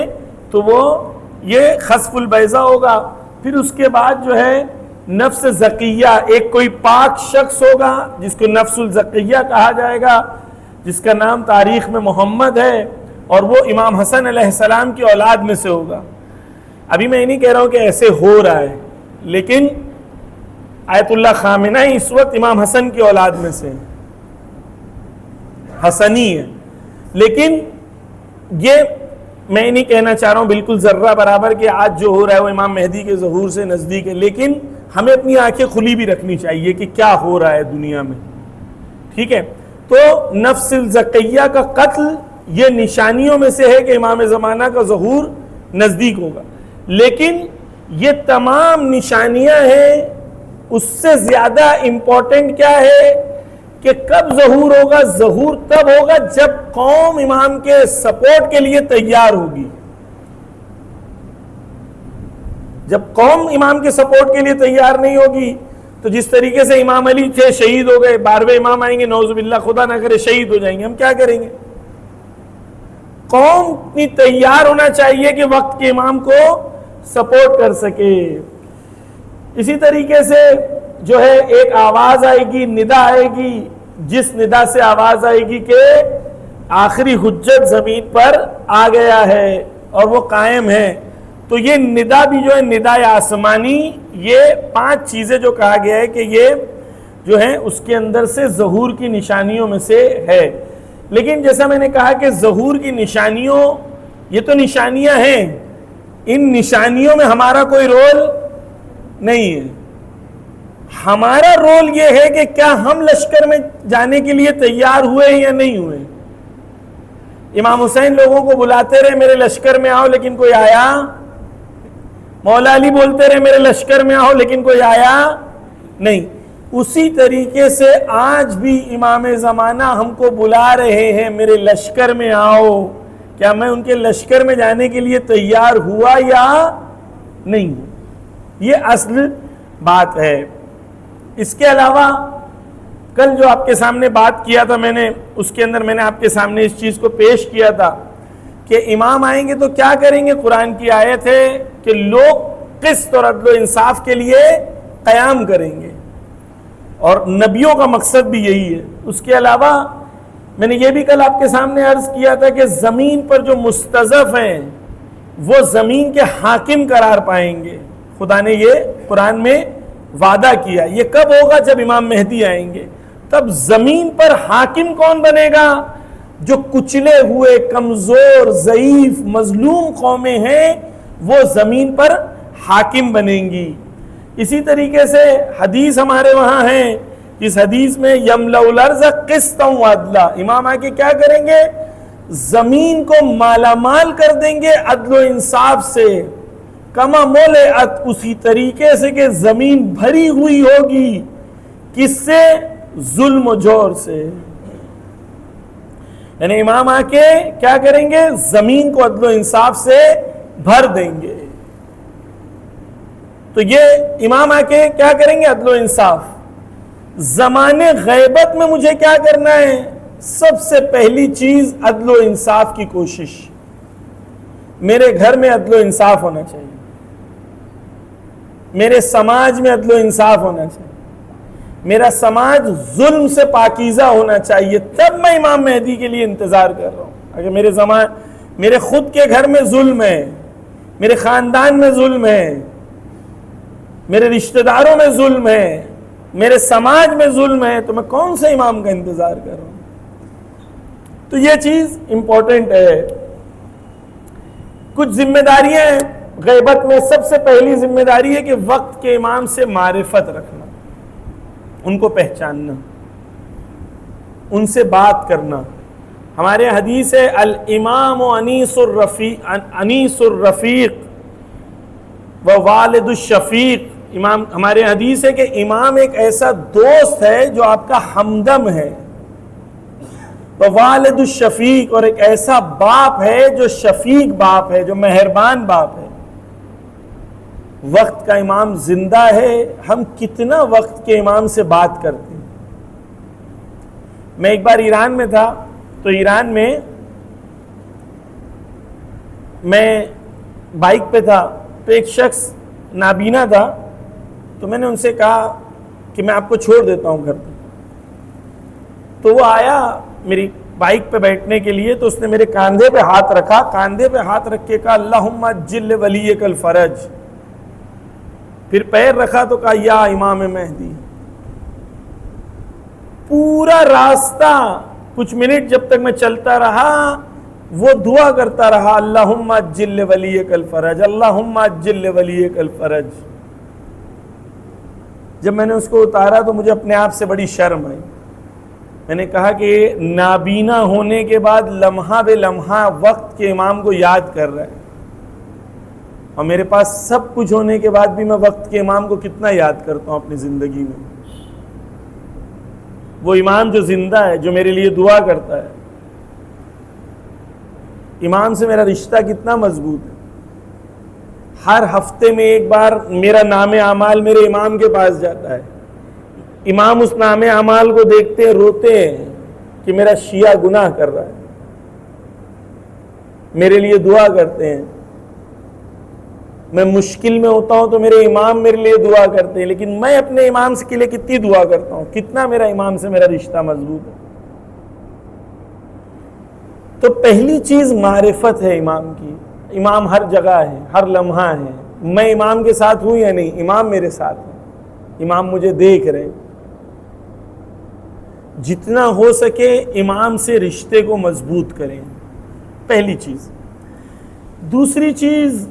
تو وہ یہ خسف البیضہ ہوگا. پھر اس کے بعد جو ہے نفس زکیہ, ایک کوئی پاک شخص ہوگا جس کو نفس الزکیہ کہا جائے گا, جس کا نام تاریخ میں محمد ہے, اور وہ امام حسن علیہ السلام کی اولاد میں سے ہوگا. ابھی میں نہیں کہہ رہا ہوں کہ ایسے ہو رہا ہے, لیکن آیت اللہ خامنہ ہی اس وقت امام حسن کی اولاد میں سے حسنی ہے. لیکن یہ میں نہیں کہنا چاہ رہا ہوں بالکل ذرہ برابر کہ آج جو ہو رہا ہے وہ امام مہدی کے ظہور سے نزدیک ہے, لیکن ہمیں اپنی آنکھیں کھلی بھی رکھنی چاہیے کہ کیا ہو رہا ہے دنیا میں. ٹھیک ہے, تو نفس الزکیہ کا قتل یہ نشانیوں میں سے ہے کہ امام زمانہ کا ظہور نزدیک ہوگا. لیکن یہ تمام نشانیاں ہیں, اس سے زیادہ امپورٹنٹ کیا ہے کہ کب ظہور ہوگا؟ ظہور تب ہوگا جب قوم امام کے سپورٹ کے لیے تیار ہوگی. جب قوم امام کے سپورٹ کے لیے تیار نہیں ہوگی تو جس طریقے سے امام علی تھے شہید ہو گئے، 12ویں امام آئیں گے نعوذ باللہ خدا نہ کرے شہید ہو جائیں گے، ہم کیا کریں گے؟ قوم اتنی تیار ہونا چاہیے کہ وقت کے امام کو سپورٹ کر سکے۔ اسی طریقے سے جو ہے ایک آواز آئے گی، ندا آئے گی، جس ندا سے آواز آئے گی کہ آخری حجت زمین پر آ گیا ہے اور وہ قائم ہے، تو یہ ندا بھی جو ہے ندا آسمانی، یہ 5 چیزیں جو کہا گیا ہے کہ یہ جو ہے اس کے اندر سے ظہور کی نشانیوں میں سے ہے۔ لیکن جیسا میں نے کہا کہ ظہور کی نشانیوں، یہ تو نشانیاں ہیں، ان نشانیوں میں ہمارا کوئی رول نہیں ہے۔ ہمارا رول یہ ہے کہ کیا ہم لشکر میں جانے کے لیے تیار ہوئے یا نہیں ہوئے۔ امام حسین لوگوں کو بلاتے رہے میرے لشکر میں آؤ، لیکن کوئی آیا۔ مولا علی بولتے رہے میرے لشکر میں آؤ، لیکن کوئی آیا نہیں۔ اسی طریقے سے آج بھی امام زمانہ ہم کو بلا رہے ہیں میرے لشکر میں آؤ، کیا میں ان کے لشکر میں جانے کے لیے تیار ہوا یا نہیں؟ یہ اصل بات ہے۔ اس کے علاوہ کل جو آپ کے سامنے بات کیا تھا میں نے، اس کے اندر میں نے آپ کے سامنے اس چیز کو پیش کیا تھا کہ امام آئیں گے تو کیا کریں گے۔ قرآن کی آیت ہے کہ لوگ قسط اور عدل و انصاف کے لیے قیام کریں گے، اور نبیوں کا مقصد بھی یہی ہے۔ اس کے علاوہ میں نے یہ بھی کل آپ کے سامنے عرض کیا تھا کہ زمین پر جو مستضعف ہیں وہ زمین کے حاکم قرار پائیں گے۔ خدا نے یہ قرآن میں وعدہ کیا۔ یہ کب ہوگا؟ جب امام مہدی آئیں گے، تب زمین پر حاکم کون بنے گا؟ جو کچلے ہوئے، کمزور، ضعیف، مظلوم قومیں ہیں وہ زمین پر حاکم بنیں گی۔ اسی طریقے سے حدیث ہمارے وہاں ہے، اس حدیث میں یملأ الارض قسطا وعدلا، امام آ کے کیا کریں گے؟ زمین کو مالا مال کر دیں گے عدل و انصاف سے، کما مولعت، اسی طریقے سے کہ زمین بھری ہوئی ہوگی، کس سے؟ ظلم و جور سے۔ یعنی امام آ کے کیا کریں گے؟ زمین کو عدل و انصاف سے بھر دیں گے۔ تو یہ امام آ کے کیا کریں گے؟ عدل و انصاف۔ زمانے غیبت میں مجھے کیا کرنا ہے؟ سب سے پہلی چیز عدل و انصاف کی کوشش۔ میرے گھر میں عدل و انصاف ہونا چاہیے، میرے سماج میں عدل و انصاف ہونا چاہیے، میرا سماج ظلم سے پاکیزہ ہونا چاہیے، تب میں امام مہدی کے لیے انتظار کر رہا ہوں۔ اگر میرے خود کے گھر میں ظلم ہے، میرے خاندان میں ظلم ہے، میرے رشتہ داروں میں ظلم ہے، میرے سماج میں ظلم ہے، تو میں کون سے امام کا انتظار کر رہا ہوں؟ تو یہ چیز امپورٹنٹ ہے۔ کچھ ذمہ داریاں ہیں غیبت میں۔ سب سے پہلی ذمہ داری ہے کہ وقت کے امام سے معرفت رکھنا، ان کو پہچاننا، ان سے بات کرنا۔ ہمارے حدیث ہے الامام انیس الرفیق و والد الشفیق۔ امام، ہمارے حدیث ہے کہ امام ایک ایسا دوست ہے جو آپ کا ہمدم ہے، و والد الشفیق، اور ایک ایسا باپ ہے جو شفیق باپ ہے، جو مہربان باپ ہے۔ وقت کا امام زندہ ہے، ہم کتنا وقت کے امام سے بات کرتے ہیں۔ میں ایک بار ایران میں تھا، تو ایران میں میں بائک پہ تھا، تو ایک شخص نابینا تھا، تو میں نے ان سے کہا کہ میں آپ کو چھوڑ دیتا ہوں گھر پہ۔ تو وہ آیا میری بائک پہ بیٹھنے کے لیے، تو اس نے میرے کاندھے پہ ہاتھ رکھا، کاندھے پہ ہاتھ رکھ کے کہا اللہم عجل ولیک الفرج، پھر پیر رکھا تو کہا یا امام مہدی۔ پورا راستہ کچھ منٹ جب تک میں چلتا رہا وہ دعا کرتا رہا اللہم عجل ولیک الفرج، اللہم عجل ولیک الفرج۔ جب میں نے اس کو اتارا تو مجھے اپنے آپ سے بڑی شرم آئی۔ میں نے کہا کہ نابینا ہونے کے بعد لمحہ بے لمحہ وقت کے امام کو یاد کر رہا ہے، اور میرے پاس سب کچھ ہونے کے بعد بھی میں وقت کے امام کو کتنا یاد کرتا ہوں اپنی زندگی میں۔ وہ امام جو زندہ ہے، جو میرے لیے دعا کرتا ہے، امام سے میرا رشتہ کتنا مضبوط ہے۔ ہر ہفتے میں ایک بار میرا نام اعمال میرے امام کے پاس جاتا ہے، امام اس نام اعمال کو دیکھتے ہیں، روتے ہیں کہ میرا شیعہ گناہ کر رہا ہے، میرے لیے دعا کرتے ہیں، میں مشکل میں ہوتا ہوں تو میرے امام میرے لیے دعا کرتے ہیں، لیکن میں اپنے امام کے لیے کتنی دعا کرتا ہوں، کتنا میرا امام سے میرا رشتہ مضبوط ہے۔ تو پہلی چیز معرفت ہے امام کی، امام ہر جگہ ہے، ہر لمحہ ہے، میں امام کے ساتھ ہوں یا نہیں، امام میرے ساتھ ہے، امام مجھے دیکھ رہے۔ جتنا ہو سکے امام سے رشتے کو مضبوط کریں، پہلی چیز۔ دوسری چیز،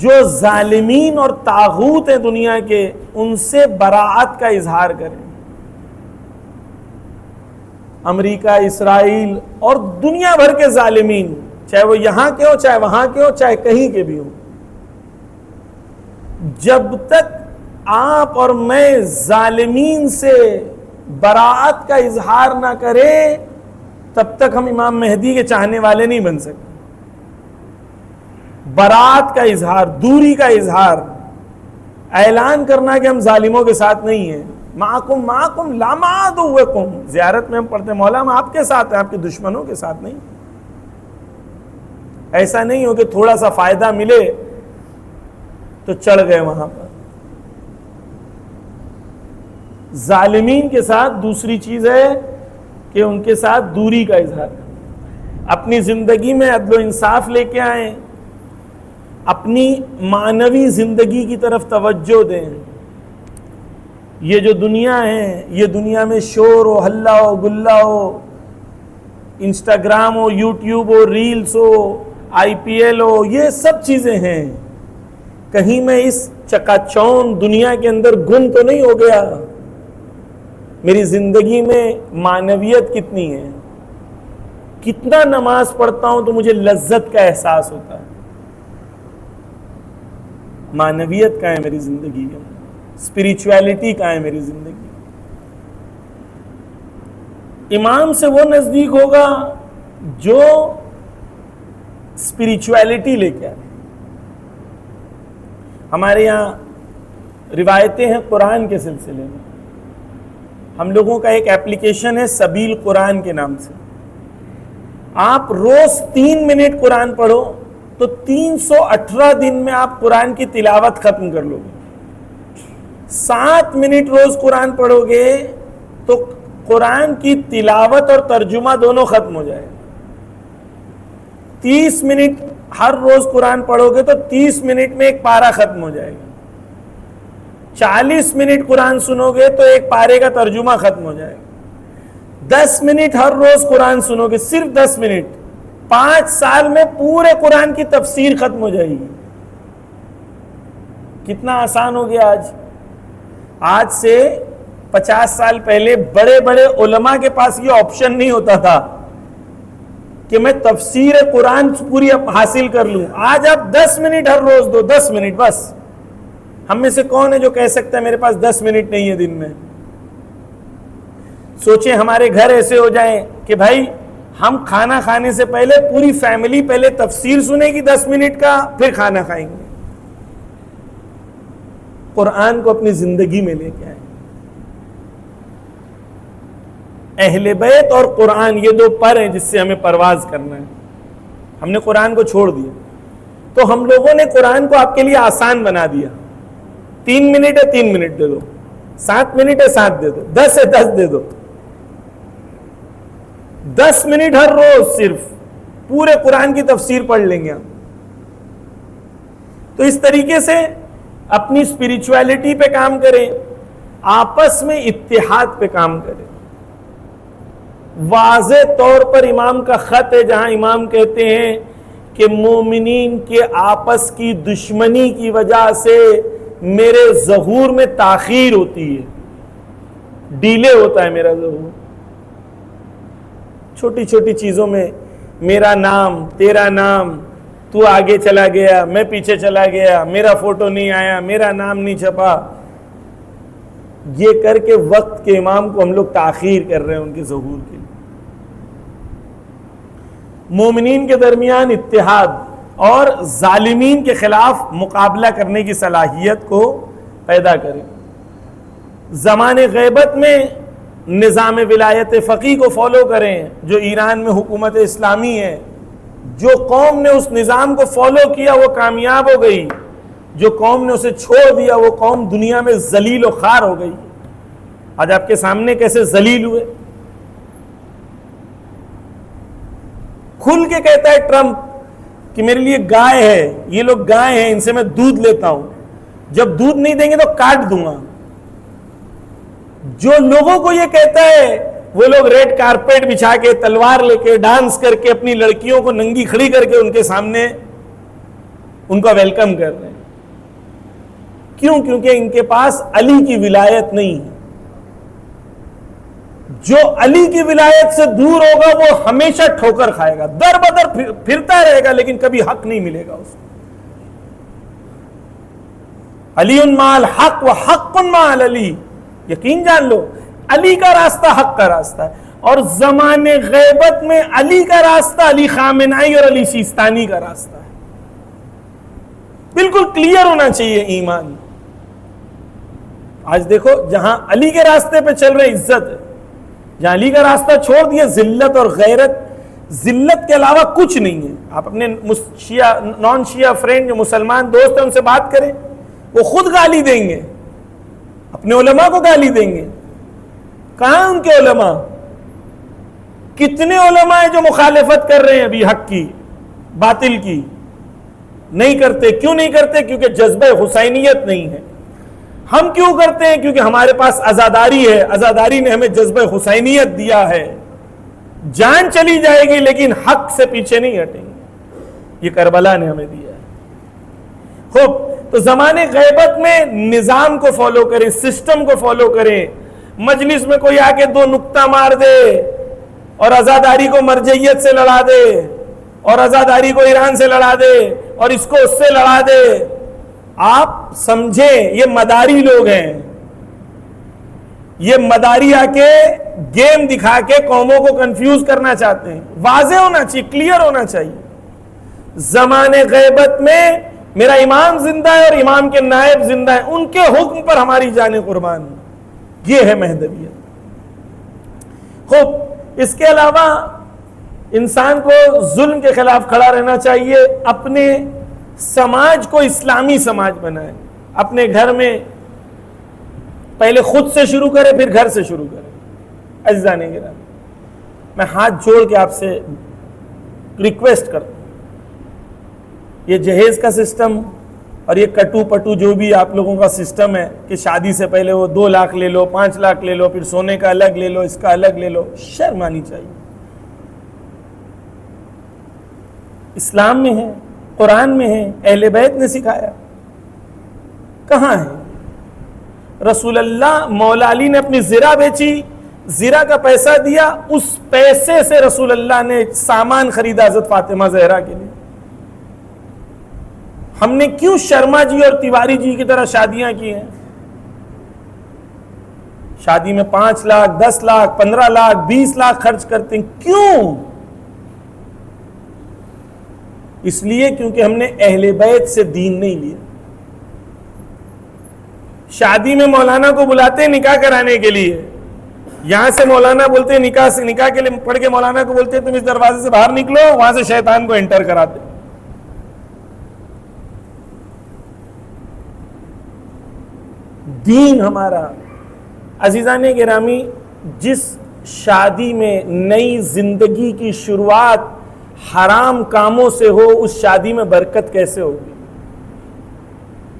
جو ظالمین اور طاغوت ہیں دنیا کے، ان سے براعت کا اظہار کریں۔ امریکہ، اسرائیل اور دنیا بھر کے ظالمین، چاہے وہ یہاں کے ہو، چاہے وہاں کے ہو، چاہے کہیں کے بھی ہو، جب تک آپ اور میں ظالمین سے براعت کا اظہار نہ کریں، تب تک ہم امام مہدی کے چاہنے والے نہیں بن سکتے۔ براعت کا اظہار، دوری کا اظہار، اعلان کرنا کہ ہم ظالموں کے ساتھ نہیں ہیں۔ معکم لا مع عدوکم، زیارت میں ہم پڑھتے ہیں مولا ہم آپ کے ساتھ ہیں، آپ کے دشمنوں کے ساتھ نہیں۔ ایسا نہیں ہو کہ تھوڑا سا فائدہ ملے تو چڑھ گئے وہاں پر۔ ظالمین کے ساتھ دوسری چیز ہے کہ ان کے ساتھ دوری کا اظہار کریں، اپنی زندگی میں عدل و انصاف لے کے آئیں، اپنی معنوی زندگی کی طرف توجہ دیں۔ یہ جو دنیا ہے، یہ دنیا میں شور ہو، ہلہ ہو، گلہ ہو، انسٹاگرام ہو، یوٹیوب ہو، ریلز ہو، آئی پی ایل ہو، یہ سب چیزیں ہیں۔ کہیں میں اس چکا چوند دنیا کے اندر گم تو نہیں ہو گیا؟ میری زندگی میں معنویت کتنی ہے؟ کتنا نماز پڑھتا ہوں تو مجھے لذت کا احساس ہوتا ہے؟ معنویت کہاں ہے میری زندگی میں؟ اسپریچویلٹی کہاں ہے میری زندگی؟ امام سے وہ نزدیک ہوگا جو اسپریچویلٹی لے کے آئے۔ ہمارے یہاں روایتیں ہیں قرآن کے سلسلے میں، ہم لوگوں کا ایک ایپلیکیشن ہے سبیل قرآن کے نام سے۔ آپ روز 3 منٹ قرآن پڑھو تو 318 دن میں آپ قرآن کی تلاوت ختم کر لو گے۔ 7 منٹ روز قرآن پڑھو گے تو قرآن کی تلاوت اور ترجمہ دونوں ختم ہو جائے گا۔ 30 منٹ ہر روز قرآن پڑھو گے تو 30 منٹ میں ایک پارہ ختم ہو جائے گا۔ 40 منٹ قرآن سنو گے تو ایک پارے کا ترجمہ ختم ہو جائے گا۔ 10 منٹ ہر روز قرآن سنو گے، صرف 10 منٹ، 5 سال میں پورے قرآن کی تفسیر ختم ہو جائے گی۔ کتنا آسان ہو گیا آج۔ آج سے 50 سال پہلے بڑے بڑے علماء کے پاس یہ آپشن نہیں ہوتا تھا کہ میں تفسیر قرآن پوری حاصل کر لوں۔ آج آپ 10 منٹ ہر روز دو، 10 منٹ بس۔ ہم میں سے کون ہے جو کہہ سکتا ہے میرے پاس 10 منٹ نہیں ہے دن میں؟ سوچیں ہمارے گھر ایسے ہو جائیں کہ بھائی ہم کھانا کھانے سے پہلے پوری فیملی پہلے تفسیر سنے گی 10 منٹ کا، پھر کھانا کھائیں گے۔ قرآن کو اپنی زندگی میں لے کے آئیں۔ اہل بیت اور قرآن یہ 2 پر ہیں جس سے ہمیں پرواز کرنا ہے۔ ہم نے قرآن کو چھوڑ دیا تو ہم لوگوں نے قرآن کو آپ کے لیے آسان بنا دیا۔ 3 منٹ ہے 3 منٹ دے دو، 7 منٹ ہے 7 دے دو، 10 ہے 10 دے دو۔ 10 منٹ ہر روز صرف پورے قرآن کی تفسیر پڑھ لیں گے ہم۔ تو اس طریقے سے اپنی اسپریچویلٹی پہ کام کریں، آپس میں اتحاد پہ کام کریں۔ واضح طور پر امام کا خط ہے جہاں امام کہتے ہیں کہ مومنین کے آپس کی دشمنی کی وجہ سے میرے ظہور میں تاخیر ہوتی ہے، ڈیلے ہوتا ہے میرا ظہور۔ چھوٹی چھوٹی چیزوں میں میرا نام، تیرا نام، تو آگے چلا گیا، میں پیچھے چلا گیا، میرا فوٹو نہیں آیا، میرا نام نہیں چھپا، یہ کر کے وقت کے امام کو ہم لوگ تاخیر کر رہے ہیں ان کے ظہور کے لیے۔ مومنین کے درمیان اتحاد، اور ظالمین کے خلاف مقابلہ کرنے کی صلاحیت کو پیدا کرے. زمان غیبت میں نظام ولایت فقیہ کو فالو کریں جو ایران میں حکومت اسلامی ہے. جو قوم نے اس نظام کو فالو کیا وہ کامیاب ہو گئی، جو قوم نے اسے چھوڑ دیا وہ قوم دنیا میں ذلیل و خوار ہو گئی. آج آپ کے سامنے کیسے ذلیل ہوئے. کھل کے کہتا ہے ٹرمپ کہ میرے لیے گائے ہے، یہ لوگ گائے ہیں، ان سے میں دودھ لیتا ہوں، جب دودھ نہیں دیں گے تو کاٹ دوں گا. جو لوگوں کو یہ کہتا ہے وہ لوگ ریڈ کارپیٹ بچھا کے تلوار لے کے ڈانس کر کے اپنی لڑکیوں کو ننگی کھڑی کر کے ان کے سامنے ان کا ویلکم کر رہے ہیں. کیوں؟ کیونکہ ان کے پاس علی کی ولایت نہیں ہے. جو علی کی ولایت سے دور ہوگا وہ ہمیشہ ٹھوکر کھائے گا، در بدر پھرتا رہے گا لیکن کبھی حق نہیں ملے گا اس کو. علی مع الحق و حق مع علی، یقین جان لو علی کا راستہ حق کا راستہ ہے. اور زمان غیبت میں علی کا راستہ علی خامنائی اور علی سیستانی کا راستہ ہے. بالکل کلیئر ہونا چاہیے ایمان. آج دیکھو جہاں علی کے راستے پہ چل رہے عزت ہے، جہاں علی کا راستہ چھوڑ دیا ذلت اور غیرت. ذلت کے علاوہ کچھ نہیں ہے. آپ اپنے نان شیعہ فرینڈ جو مسلمان دوست ہیں ان سے بات کریں، وہ خود گالی دیں گے، اپنے علماء کو گالی دیں گے. کہاں ان کے علماء؟ کتنے علماء ہیں جو مخالفت کر رہے ہیں ابھی حق کی، باطل کی؟ نہیں کرتے. کیوں نہیں کرتے؟ کیونکہ جذبہ حسینیت نہیں ہے. ہم کیوں کرتے ہیں؟ کیونکہ ہمارے پاس عزاداری ہے. عزاداری نے ہمیں جذبہ حسینیت دیا ہے. جان چلی جائے گی لیکن حق سے پیچھے نہیں ہٹیں گے. یہ کربلا نے ہمیں دیا ہے. خوب، تو زمانے غیبت میں نظام کو فالو کریں، سسٹم کو فالو کریں. مجلس میں کوئی آ کے دو نکتہ مار دے اور عزاداری کو مرجعیت سے لڑا دے اور عزاداری کو ایران سے لڑا دے اور اس کو اس سے لڑا دے، آپ سمجھیں یہ مداری لوگ ہیں. یہ مداری آ کے گیم دکھا کے قوموں کو کنفیوز کرنا چاہتے ہیں. واضح ہونا چاہیے، کلیئر ہونا چاہیے. زمانے غیبت میں میرا امام زندہ ہے اور امام کے نائب زندہ ہیں، ان کے حکم پر ہماری جانیں قربان. یہ ہے مہدویت. خوب، اس کے علاوہ انسان کو ظلم کے خلاف کھڑا رہنا چاہیے. اپنے سماج کو اسلامی سماج بنائے. اپنے گھر میں پہلے خود سے شروع کرے پھر گھر سے شروع کرے. عزیزان گرامی، میں ہاتھ جوڑ کے آپ سے ریکویسٹ کرتا ہوں، یہ جہیز کا سسٹم اور یہ کٹو پٹو جو بھی آپ لوگوں کا سسٹم ہے کہ شادی سے پہلے وہ 2 لاکھ لے لو، 5 لاکھ لے لو، پھر سونے کا الگ لے لو، اس کا الگ لے لو، شرم آنی چاہیے. اسلام میں ہے، قرآن میں ہے، اہل بیت نے سکھایا. کہاں ہے؟ رسول اللہ، مولا علی نے اپنی زرہ بیچی، زرہ کا پیسہ دیا، اس پیسے سے رسول اللہ نے سامان خریدا حضرت فاطمہ زہرا کے لیے. ہم نے کیوں شرما جی اور تیواری جی کی طرح شادیاں کی ہیں؟ شادی میں 5 لاکھ 10 لاکھ 15 لاکھ 20 لاکھ خرچ کرتے ہیں. کیوں؟ اس لیے کیونکہ ہم نے اہل بیت سے دین نہیں لیا. شادی میں مولانا کو بلاتے ہیں نکاح کرانے کے لیے، یہاں سے مولانا بولتے ہیں نکاح کے لیے پڑھ کے مولانا کو بولتے ہیں تم اس دروازے سے باہر نکلو، وہاں سے شیطان کو انٹر کراتے. دین ہمارا. عزیزان گرامی، جس شادی میں نئی زندگی کی شروعات حرام کاموں سے ہو اس شادی میں برکت کیسے ہوگی؟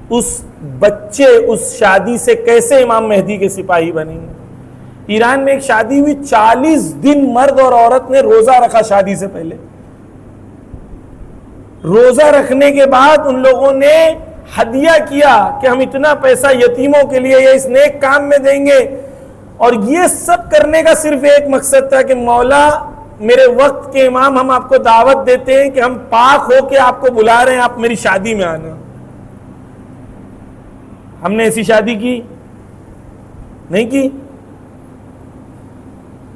اس بچے اس شادی سے کیسے امام مہدی کے سپاہی بنیں گے؟ ایران میں ایک شادی ہوئی، 40 دن مرد اور عورت نے روزہ رکھا. شادی سے پہلے روزہ رکھنے کے بعد ان لوگوں نے ہدیہ کیا کہ ہم اتنا پیسہ یتیموں کے لیے یا اس نیک کام میں دیں گے. اور یہ سب کرنے کا صرف ایک مقصد تھا کہ مولا میرے وقت کے امام، ہم آپ کو دعوت دیتے ہیں کہ ہم پاک ہو کے آپ کو بلا رہے ہیں، آپ میری شادی میں آنا. ہم نے ایسی شادی کی نہیں کی.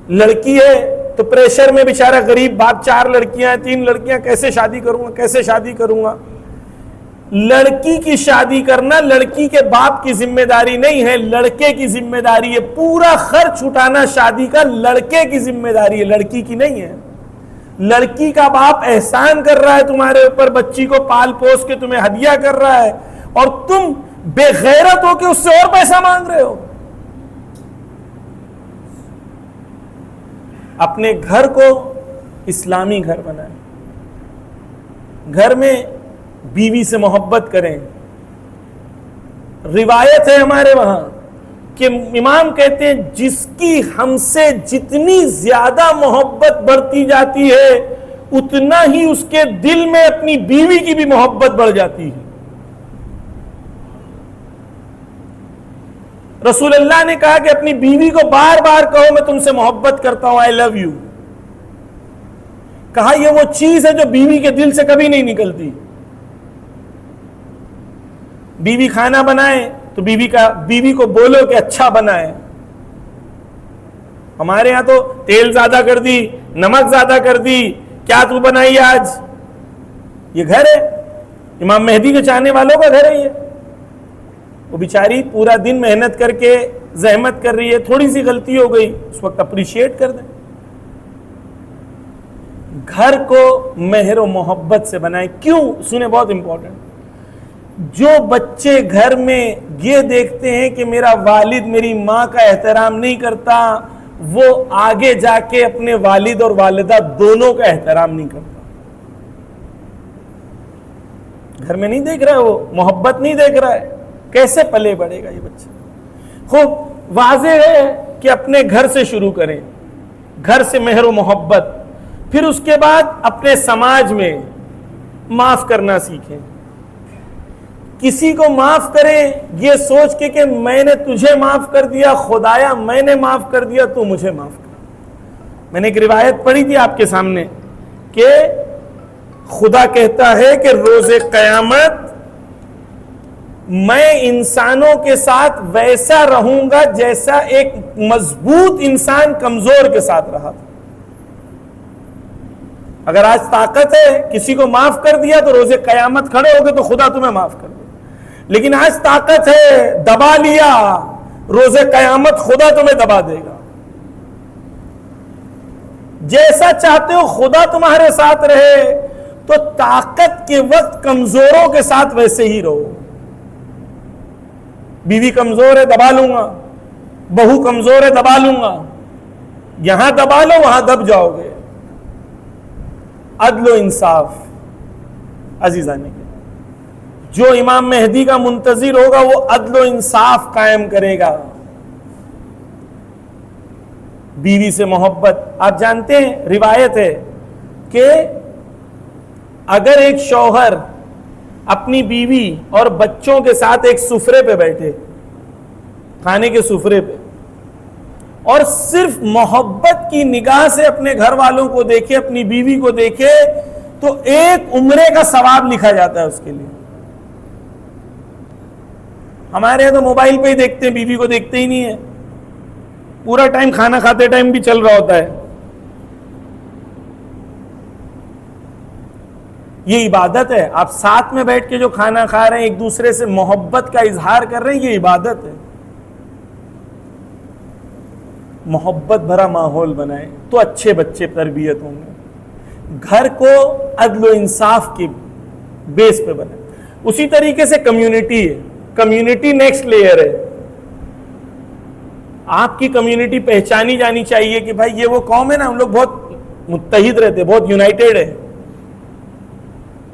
لڑکی ہے تو پریشر میں بیچارہ غریب باپ، 4 لڑکیاں ہیں، 3 لڑکیاں، کیسے شادی کروں گا، کیسے شادی کروں گا. لڑکی کی شادی کرنا لڑکی کے باپ کی ذمہ داری نہیں ہے، لڑکے کی ذمہ داری ہے. پورا خرچ اٹھانا شادی کا لڑکے کی ذمہ داری ہے، لڑکی کی نہیں ہے. لڑکی کا باپ احسان کر رہا ہے تمہارے اوپر، بچی کو پال پوس کے تمہیں ہدیہ کر رہا ہے، اور تم بے غیرت ہو کے اس سے اور پیسہ مانگ رہے ہو. اپنے گھر کو اسلامی گھر بنائیں، گھر میں بیوی سے محبت کریں. روایت ہے ہمارے وہاں کہ امام کہتے ہیں جس کی ہم سے جتنی زیادہ محبت بڑھتی جاتی ہے اتنا ہی اس کے دل میں اپنی بیوی کی بھی محبت بڑھ جاتی ہے. رسول اللہ نے کہا کہ اپنی بیوی کو بار بار کہو میں تم سے محبت کرتا ہوں، آئی لو یو. کہا یہ وہ چیز ہے جو بیوی کے دل سے کبھی نہیں نکلتی. بیوی کھانا بنائے تو بیوی کو بولو کہ اچھا بنائے. ہمارے ہاں تو تیل زیادہ کر دی، نمک زیادہ کر دی، کیا تو بنائی آج. یہ گھر ہے، امام مہدی کے چاہنے والوں کا گھر ہے. یہ وہ بیچاری پورا دن محنت کر کے زحمت کر رہی ہے، تھوڑی سی غلطی ہو گئی اس وقت اپریشیٹ کر دیں. گھر کو مہر و محبت سے بنائیں. کیوں؟ سنیں، بہت امپورٹنٹ. جو بچے گھر میں یہ دیکھتے ہیں کہ میرا والد میری ماں کا احترام نہیں کرتا، وہ آگے جا کے اپنے والد اور والدہ دونوں کا احترام نہیں کرتا. گھر میں نہیں دیکھ رہا ہے، وہ محبت نہیں دیکھ رہا ہے، کیسے پلے بڑھے گا یہ بچہ؟ خوب واضح ہے کہ اپنے گھر سے شروع کریں، گھر سے مہر و محبت. پھر اس کے بعد اپنے سماج میں معاف کرنا سیکھیں. کسی کو معاف کریں یہ سوچ کے کہ میں نے تجھے معاف کر دیا، خدایا میں نے معاف کر دیا تو مجھے معاف کر. میں نے ایک روایت پڑھی تھی آپ کے سامنے کہ خدا کہتا ہے کہ روز قیامت میں انسانوں کے ساتھ ویسا رہوں گا جیسا ایک مضبوط انسان کمزور کے ساتھ رہا تھا. اگر آج طاقت ہے کسی کو معاف کر دیا تو روز قیامت کھڑے ہو گے تو خدا تمہیں معاف کر دے. لیکن آج طاقت ہے، دبا لیا، روز قیامت خدا تمہیں دبا دے گا. جیسا چاہتے ہو خدا تمہارے ساتھ رہے تو طاقت کے وقت کمزوروں کے ساتھ ویسے ہی رہو. بیوی کمزور ہے دبا لوں گا، بہو کمزور ہے دبا لوں گا، یہاں دبا لو وہاں دب جاؤ گے. عدل و انصاف. عزیزان کے جو امام مہدی کا منتظر ہوگا وہ عدل و انصاف قائم کرے گا. بیوی سے محبت. آپ جانتے ہیں روایت ہے کہ اگر ایک شوہر اپنی بیوی اور بچوں کے ساتھ ایک سفرے پہ بیٹھے، کھانے کے سفرے پہ، اور صرف محبت کی نگاہ سے اپنے گھر والوں کو دیکھے، اپنی بیوی کو دیکھے، تو ایک عمرے کا ثواب لکھا جاتا ہے اس کے لیے. ہمارے یہاں تو موبائل پہ ہی دیکھتے ہیں، بیوی کو دیکھتے ہی نہیں ہے. پورا ٹائم کھانا کھاتے ٹائم بھی چل رہا ہوتا ہے. یہ عبادت ہے. آپ ساتھ میں بیٹھ کے جو کھانا کھا رہے ہیں، ایک دوسرے سے محبت کا اظہار کر رہے ہیں، یہ عبادت ہے. محبت بھرا ماحول بنائیں تو اچھے بچے تربیت ہوں گے. گھر کو عدل و انصاف کی بیس پہ بنائیں. اسی طریقے سے کمیونٹی ہے. کمیونٹی نیکسٹ لیئر ہے. آپ کی کمیونٹی پہچانی جانی چاہیے کہ بھائی یہ وہ قوم ہے نا، ہم لوگ بہت متحد رہتے، بہت یونائٹیڈ ہے،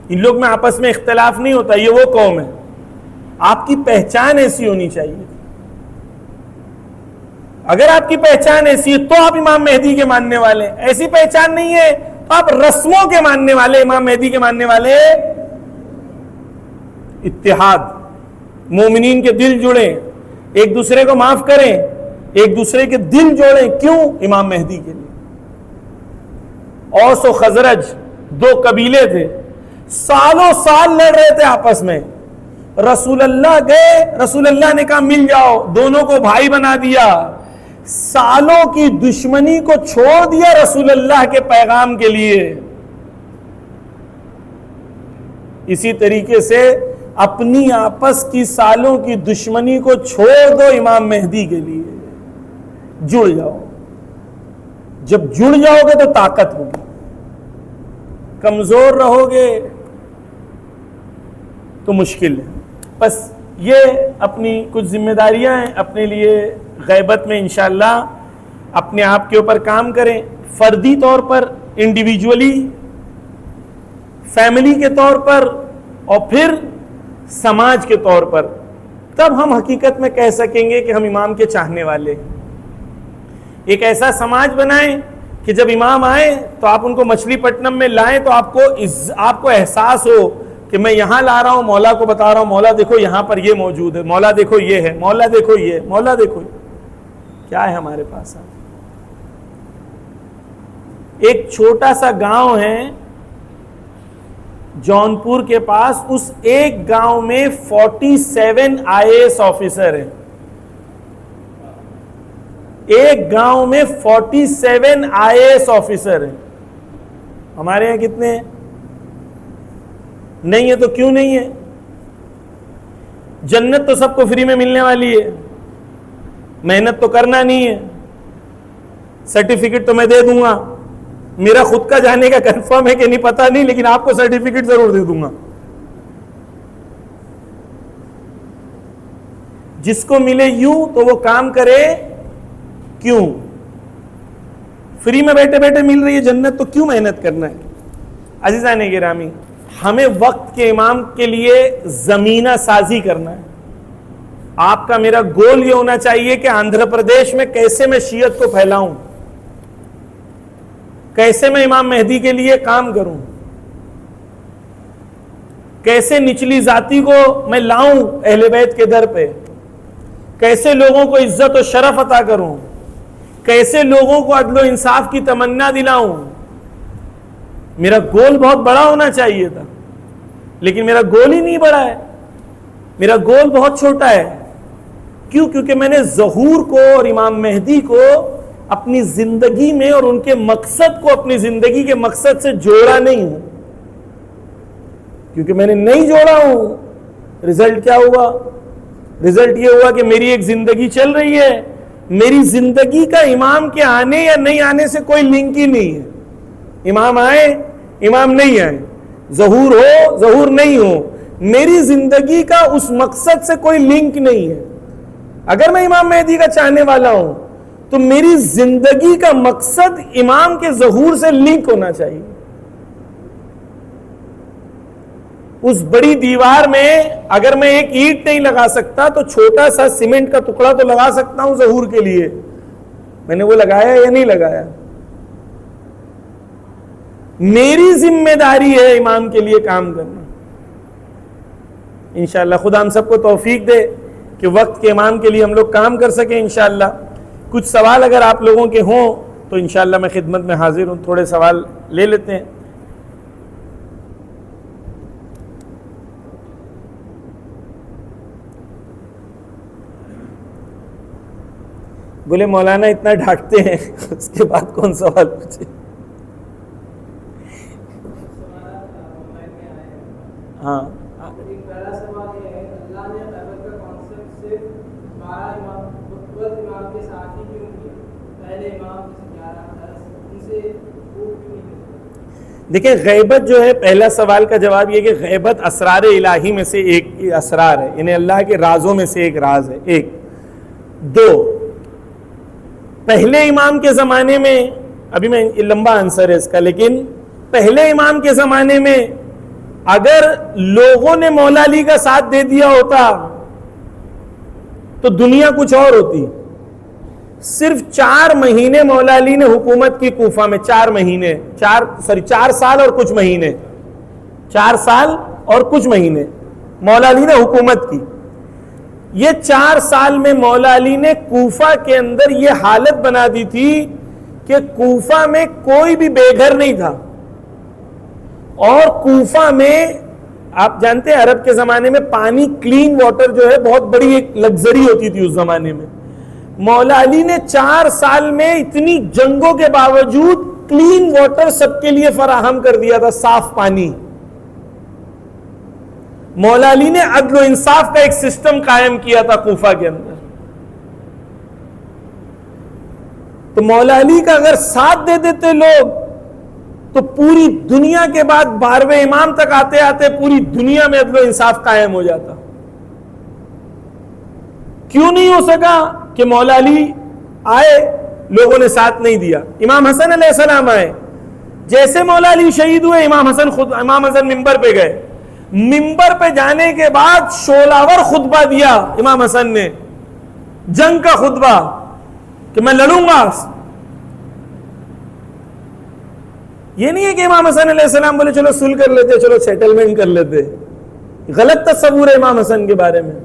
ان لوگ میں آپس میں اختلاف نہیں ہوتا، یہ وہ قوم ہے. آپ کی پہچان ایسی ہونی چاہیے. اگر آپ کی پہچان ایسی ہے تو آپ امام مہدی کے ماننے والے. ایسی پہچان نہیں ہے تو آپ رسموں کے ماننے والے، امام مہدی کے ماننے والے. اتحاد، مومنین کے دل جڑیں، ایک دوسرے کو معاف کریں، ایک دوسرے کے دل جوڑیں. کیوں؟ امام مہدی کے لیے. اوس و خزرج 2 قبیلے تھے، سالوں سال لڑ رہے تھے آپس میں. رسول اللہ گئے، رسول اللہ نے کہا مل جاؤ، دونوں کو بھائی بنا دیا. سالوں کی دشمنی کو چھوڑ دیا رسول اللہ کے پیغام کے لیے. اسی طریقے سے اپنی آپس کی سالوں کی دشمنی کو چھوڑ دو امام مہدی کے لیے. جڑ جاؤ. جب جڑ جاؤ گے تو طاقت ہوگی. کمزور رہو گے تو مشکل ہے. بس یہ اپنی کچھ ذمہ داریاں ہیں اپنے لیے. غیبت میں انشاءاللہ اپنے آپ کے اوپر کام کریں, فردی طور پر, انڈیویجولی, فیملی کے طور پر, اور پھر سماج کے طور پر. تب ہم حقیقت میں کہہ سکیں گے کہ ہم امام کے چاہنے والے ہیں. ایک ایسا سماج بنائیں کہ جب امام آئیں تو آپ ان کو مچھلی پٹنم میں لائیں تو آپ کو احساس ہو کہ میں یہاں لا رہا ہوں, مولا کو بتا رہا ہوں, مولا دیکھو یہاں پر یہ موجود ہے, مولا دیکھو یہ ہے, مولا دیکھو یہ, مولا دیکھو یہ. کیا ہے ہمارے پاس؟ ایک چھوٹا سا گاؤں ہے جونپور کے پاس, اس ایک گاؤں میں 47 IAS آفیسر ہیں. ایک گاؤں میں 47 IAS آفیسر ہیں. ہمارے یہاں کتنے ہیں؟ نہیں ہے. تو کیوں نہیں ہے؟ جنت تو سب کو فری میں ملنے والی ہے, محنت تو کرنا نہیں ہے. سرٹیفکیٹ تو میں دے دوں گا, میرا خود کا جانے کا کنفرم ہے کہ نہیں پتا نہیں, لیکن آپ کو سرٹیفکیٹ ضرور دے دوں گا. جس کو ملے یوں تو وہ کام کرے کیوں؟ فری میں بیٹھے بیٹھے مل رہی ہے جنت, تو کیوں محنت کرنا ہے؟ عزیزان گرامی, ہمیں وقت کے امام کے لیے زمینہ سازی کرنا ہے. آپ کا میرا گول یہ ہونا چاہیے کہ آندھرا پردیش میں کیسے میں شیعت کو پھیلاؤں, کیسے میں امام مہدی کے لیے کام کروں, کیسے نچلی ذاتی کو میں لاؤں اہل بیت کے در پہ, کیسے لوگوں کو عزت و شرف عطا کروں, کیسے لوگوں کو عدل و انصاف کی تمنا دلاؤں. میرا گول بہت بڑا ہونا چاہیے تھا, لیکن میرا گول ہی نہیں بڑا ہے, میرا گول بہت چھوٹا ہے. کیوں؟ کیونکہ میں نے ظہور کو اور امام مہدی کو اپنی زندگی میں اور ان کے مقصد کو اپنی زندگی کے مقصد سے جوڑا نہیں ہوں. کیونکہ میں نے نہیں جوڑا ہوں, رزلٹ کیا ہوا؟ رزلٹ یہ ہوا کہ میری ایک زندگی چل رہی ہے, میری زندگی کا امام کے آنے یا نہیں آنے سے کوئی لنک ہی نہیں ہے. امام آئے, امام نہیں آئے, ظہور ہو, ظہور نہیں ہو, میری زندگی کا اس مقصد سے کوئی لنک نہیں ہے. اگر میں امام مہدی کا چاہنے والا ہوں تو میری زندگی کا مقصد امام کے ظہور سے لنک ہونا چاہیے. اس بڑی دیوار میں اگر میں ایک اینٹ نہیں لگا سکتا تو چھوٹا سا سیمنٹ کا ٹکڑا تو لگا سکتا ہوں ظہور کے لیے. میں نے وہ لگایا یا نہیں لگایا؟ میری ذمہ داری ہے امام کے لیے کام کرنا. انشاءاللہ خدا ہم سب کو توفیق دے کہ وقت کے امام کے لیے ہم لوگ کام کر سکیں انشاءاللہ. کچھ سوال اگر آپ لوگوں کے ہوں تو انشاءاللہ میں خدمت میں حاضر ہوں. تھوڑے سوال لے لیتے ہیں. بولے مولانا اتنا ڈھانٹتے ہیں, اس کے بعد کون سوال پوچھے؟ ہاں پہلا سوال یہ ہے, اللہ نے غیبت کا کانسیپٹ صرف 12 امام امام کے ساتھ ہی کیوں کیا؟ پہلے امام 11 ان سے وہ کیوں نہیں؟ دیکھیں, غیبت جو ہے, پہلا سوال کا جواب یہ کہ غیبت اسرار الہی میں سے ایک اسرار ہے, یعنی اللہ کے رازوں میں سے ایک راز ہے. ایک. دو, پہلے امام کے زمانے میں, ابھی میں لمبا آنسر ہے اس کا, لیکن پہلے امام کے زمانے میں اگر لوگوں نے مولا علی کا ساتھ دے دیا ہوتا تو دنیا کچھ اور ہوتی. صرف 4 مہینے مولا علی نے حکومت کی کوفہ میں, 4 مہینے, 4 سال اور کچھ مہینے, 4 سال اور کچھ مہینے مولا علی نے حکومت کی. یہ 4 سال میں مولا علی نے کوفہ کے اندر یہ حالت بنا دی تھی کہ کوفہ میں کوئی بھی بے گھر نہیں تھا. اور کوفہ میں آپ جانتے ہیں عرب کے زمانے میں پانی, کلین واٹر جو ہے بہت بڑی ایک لگزری ہوتی تھی اس زمانے میں. مولا علی نے 4 سال میں اتنی جنگوں کے باوجود کلین واٹر سب کے لیے فراہم کر دیا تھا، صاف پانی. مولا علی نے عدل و انصاف کا ایک سسٹم قائم کیا تھا کوفہ کے اندر. تو مولا علی کا اگر ساتھ دے دیتے لوگ تو پوری دنیا کے بعد 12ویں امام تک آتے آتے پوری دنیا میں عدل و انصاف قائم ہو جاتا. کیوں نہیں ہو سکا؟ کہ مولا علی آئے، لوگوں نے ساتھ نہیں دیا. امام حسن علیہ السلام آئے، جیسے مولا علی شہید ہوئے امام حسن ممبر پہ گئے. ممبر پہ جانے کے بعد شولاور خطبہ دیا امام حسن نے، جنگ کا خطبہ کہ میں لڑوں گا. یہ نہیں ہے کہ امام حسن علیہ السلام بولے چلو صلح کر لیتے، چلو سیٹلمنٹ کر لیتے. غلط تصور ہے امام حسن کے بارے میں.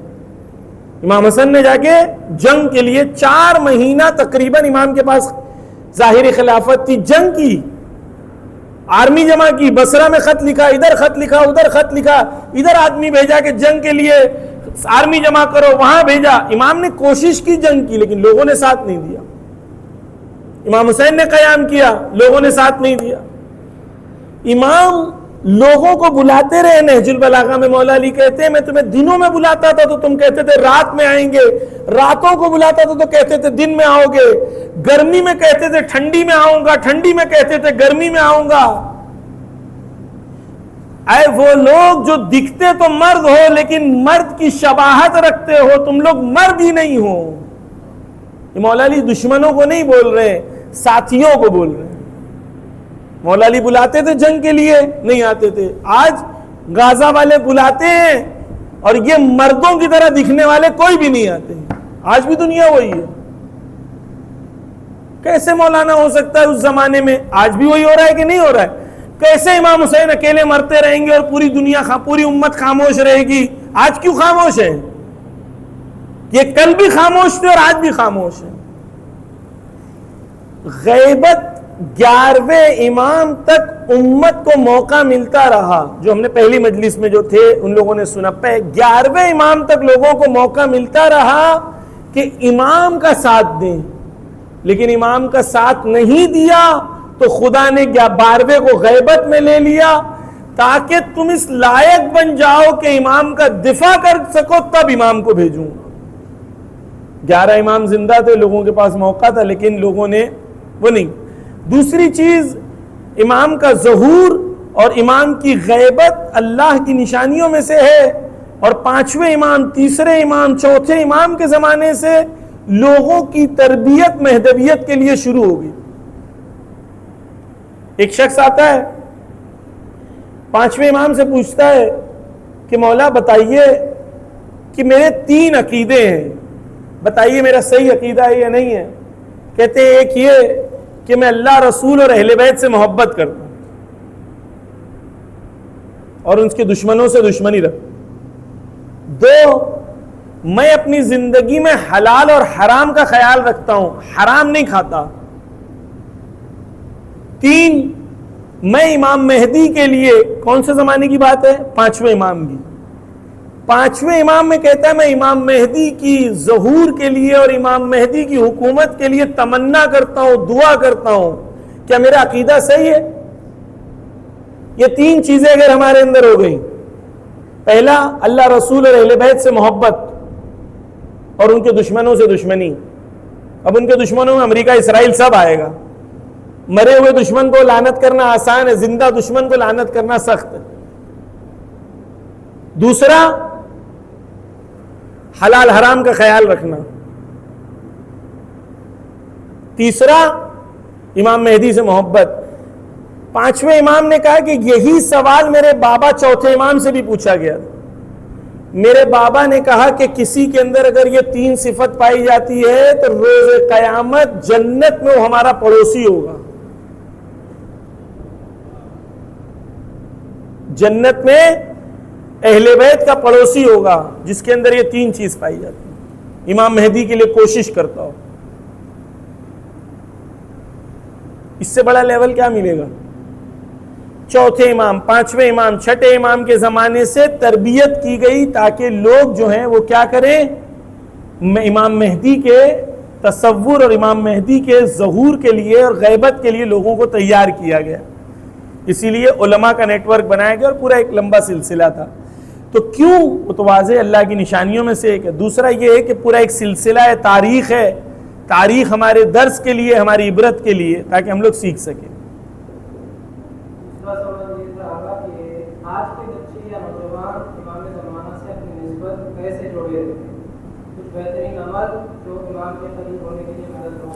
امام حسن نے جا کے جنگ کے لیے 4 مہینہ تقریباً امام کے پاس ظاہری خلافت تھی، جنگ کی، آرمی جمع کی، بصرہ میں خط لکھا، ادھر خط لکھا، ادھر خط لکھا، ادھر آدمی بھیجا کہ جنگ کے لیے آرمی جمع کرو، وہاں بھیجا. امام نے کوشش کی جنگ کی لیکن لوگوں نے ساتھ نہیں دیا. امام حسین نے قیام کیا، لوگوں نے ساتھ نہیں دیا. امام لوگوں کو بلاتے رہے. نہج البلاغہ میں مولا علی کہتے ہیں میں تمہیں دنوں میں بلاتا تھا تو تم کہتے تھے رات میں آئیں گے، راتوں کو بلاتا تھا تو کہتے تھے دن میں آؤ گے، گرمی میں کہتے تھے ٹھنڈی میں آؤں گا، ٹھنڈی میں کہتے تھے گرمی میں آؤں گا. اے وہ لوگ جو دکھتے تو مرد ہو لیکن مرد کی شباہت رکھتے ہو، تم لوگ مرد ہی نہیں ہو. یہ مولا علی دشمنوں کو نہیں بول رہے، ساتھیوں کو بول رہے ہیں. مولا علی بلاتے تھے جنگ کے لیے، نہیں آتے تھے. آج غازہ والے بلاتے ہیں اور یہ مردوں کی طرح دکھنے والے کوئی بھی نہیں آتے. آج بھی دنیا وہی ہے. کیسے مولانا ہو سکتا ہے اس زمانے میں؟ آج بھی وہی ہو رہا ہے کہ نہیں ہو رہا ہے؟ کیسے امام حسین اکیلے مرتے رہیں گے اور پوری دنیا پوری امت خاموش رہے گی؟ آج کیوں خاموش ہے؟ یہ کل بھی خاموش تھے اور آج بھی خاموش ہے. غیبت 11ویں امام تک امت کو موقع ملتا رہا. جو ہم نے پہلی مجلس میں جو تھے ان لوگوں نے سنا، 11ویں امام تک لوگوں کو موقع ملتا رہا کہ امام کا ساتھ دیں، لیکن امام کا ساتھ نہیں دیا تو خدا نے 12ویں کو غیبت میں لے لیا تاکہ تم اس لائق بن جاؤ کہ امام کا دفاع کر سکو، تب امام کو بھیجوں. 11 امام زندہ تھے، لوگوں کے پاس موقع تھا لیکن لوگوں نے وہ نہیں. دوسری چیز، امام کا ظہور اور امام کی غیبت اللہ کی نشانیوں میں سے ہے. اور 5ویں امام، تیسرے امام، چوتھے امام کے زمانے سے لوگوں کی تربیت مہدویت کے لیے شروع ہو گئی. ایک شخص آتا ہے 5ویں امام سے پوچھتا ہے کہ مولا بتائیے کہ میرے 3 عقیدے ہیں، بتائیے میرا صحیح عقیدہ ہے یا نہیں ہے. کہتے ہیں ایک یہ کہ میں اللہ، رسول اور اہل بیت سے محبت کرتا ہوں اور ان کے دشمنوں سے دشمنی رکھتا ہوں. 2، میں اپنی زندگی میں حلال اور حرام کا خیال رکھتا ہوں، حرام نہیں کھاتا. 3، میں امام مہدی کے لیے، کون سے زمانے کی بات ہے؟ 5ویں امام کی. 5ویں امام میں کہتا ہے میں امام مہدی کی ظہور کے لیے اور امام مہدی کی حکومت کے لیے تمنا کرتا ہوں، دعا کرتا ہوں. کیا میرا عقیدہ صحیح ہے؟ یہ 3 چیزیں اگر ہمارے اندر ہو گئی، پہلا اللہ، رسول اور اہل بیت سے محبت اور ان کے دشمنوں سے دشمنی. اب ان کے دشمنوں میں امریکہ، اسرائیل سب آئے گا. مرے ہوئے دشمن کو لعنت کرنا آسان ہے، زندہ دشمن کو لعنت کرنا سخت ہے. دوسرا، حلال حرام کا خیال رکھنا. تیسرا، امام مہدی سے محبت. 5ویں امام نے کہا کہ یہی سوال میرے بابا چوتھے امام سے بھی پوچھا گیا. میرے بابا نے کہا کہ کسی کے اندر اگر یہ 3 صفت پائی جاتی ہے تو روز قیامت جنت میں وہ ہمارا پڑوسی ہوگا. جنت میں اہل بیت کا پڑوسی ہوگا جس کے اندر یہ 3 چیز پائی جاتی ہے. امام مہدی کے لیے کوشش کرتا ہو. اس سے بڑا لیول کیا ملے گا؟ چوتھے امام، 5ویں امام، 6ٹھے امام کے زمانے سے تربیت کی گئی تاکہ لوگ جو ہیں وہ کیا کریں؟ امام مہدی کے تصور اور امام مہدی کے ظہور کے لیے اور غیبت کے لیے لوگوں کو تیار کیا گیا، اسی لیے علماء کا نیٹ ورک بنایا گیا اور پورا ایک لمبا سلسلہ تھا. تو کیوں؟ وہ تو واضح اللہ کی نشانیوں میں سے ایک ہے. دوسرا یہ ہے کہ پورا ایک سلسلہ ہے، تاریخ ہے، تاریخ ہمارے درس کے لیے، ہماری عبرت کے لیے، تاکہ ہم لوگ سیکھ سکیں. دوسرا سوال یہ تھا کہ آج کے بچے یا نوجوان امام زمانہ سے اپنی نسبت کیسے جوڑے رہتے ہیں؟ کچھ بہترین عمل جو امام کے قریب ہونے کے لیے مدد ہو.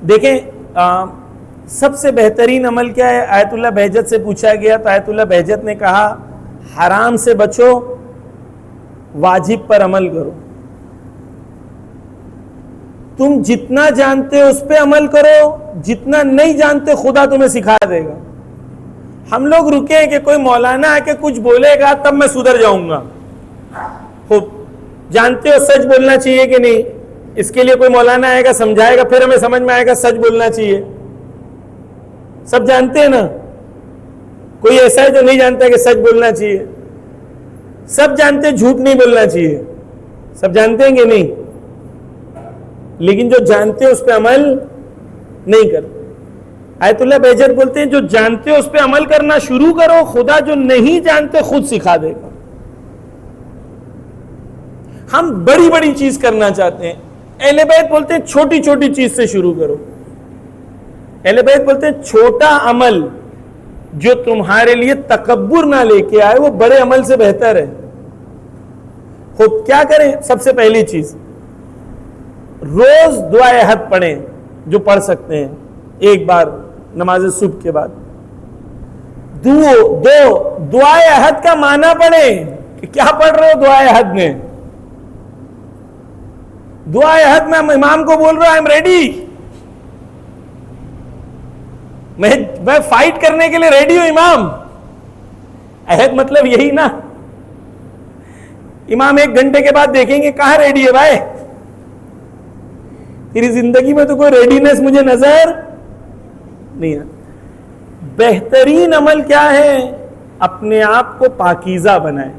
دیکھیں سب سے بہترین عمل کیا ہے؟ آیت اللہ بہجت سے پوچھا گیا تو آیت اللہ بہجت نے کہا حرام سے بچو، واجب پر عمل کرو. تم جتنا جانتے ہو اس پہ عمل کرو، جتنا نہیں جانتے خدا تمہیں سکھا دے گا. ہم لوگ رکے کہ کوئی مولانا آ کے کچھ بولے گا تب میں سدھر جاؤں گا. خوب جانتے ہو سچ بولنا چاہیے کہ نہیں، اس کے لیے کوئی مولانا آئے گا سمجھائے گا، پھر ہمیں سمجھ میں آئے گا سچ بولنا چاہیے. سب جانتے ہیں نا، کوئی ایسا ہے جو نہیں جانتا کہ سچ بولنا چاہیے؟ سب جانتے ہیں جھوٹ نہیں بولنا چاہیے، سب جانتے ہیں کہ نہیں، لیکن جو جانتے ہیں اس پہ عمل نہیں کرتے. آیت اللہ بہجت بولتے ہیں جو جانتے ہو اس پہ عمل کرنا شروع کرو، خدا جو نہیں جانتے خود سکھا دے گا. ہم بڑی بڑی چیز کرنا چاہتے ہیں، اہل بیت بولتے ہیں چھوٹی چھوٹی چیز سے شروع کرو. اہل بیت بولتے ہیں چھوٹا عمل جو تمہارے لیے تکبر نہ لے کے آئے وہ بڑے عمل سے بہتر ہے. خود کیا کریں؟ سب سے پہلی چیز روز دعائے عہد پڑھیں، جو پڑھ سکتے ہیں ایک بار نماز صبح کے بعد. دو دعائے عہد کا معنی پڑھیں کہ کیا پڑھ رہے ہو دعائے عہد میں. دعائے عہد میں امام کو بول رہا ہوں آئی ایم ریڈی، میں فائٹ کرنے کے لیے ریڈی ہوں امام. عہد مطلب یہی نا. امام ایک گھنٹے کے بعد دیکھیں گے کہاں ریڈی ہے بھائی، تیری زندگی میں تو کوئی ریڈینس مجھے نظر نہیں ہے. بہترین عمل کیا ہے؟ اپنے آپ کو پاکیزہ بنائیں.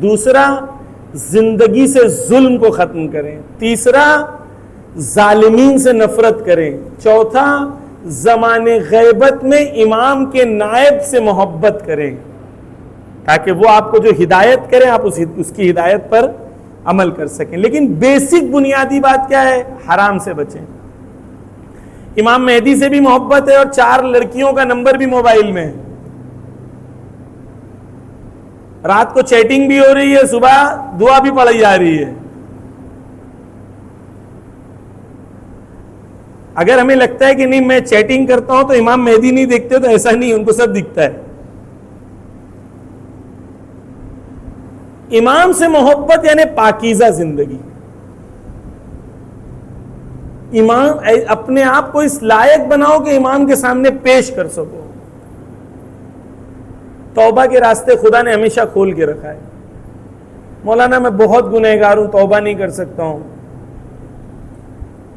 دوسرا زندگی سے ظلم کو ختم کریں. تیسرا ظالمین سے نفرت کریں. چوتھا زمان غیبت میں امام کے نائب سے محبت کریں تاکہ وہ آپ کو جو ہدایت کریں آپ اس کی ہدایت پر عمل کر سکیں. لیکن بیسک بنیادی بات کیا ہے؟ حرام سے بچیں. امام مہدی سے بھی محبت ہے اور 4 لڑکیوں کا نمبر بھی موبائل میں ہے. رات کو چیٹنگ بھی ہو رہی ہے، صبح دعا بھی پڑھی جا رہی ہے. اگر ہمیں لگتا ہے کہ نہیں میں چیٹنگ کرتا ہوں تو امام مہدی نہیں دیکھتے تو ایسا نہیں، ان کو سب دکھتا ہے. امام سے محبت یعنی پاکیزہ زندگی. امام اپنے آپ کو اس لائق بناؤ کہ امام کے سامنے پیش کر سکو. توبہ کے راستے خدا نے ہمیشہ کھول کے رکھا ہے. مولانا میں بہت گنہگار ہوں، توبہ نہیں کر سکتا ہوں.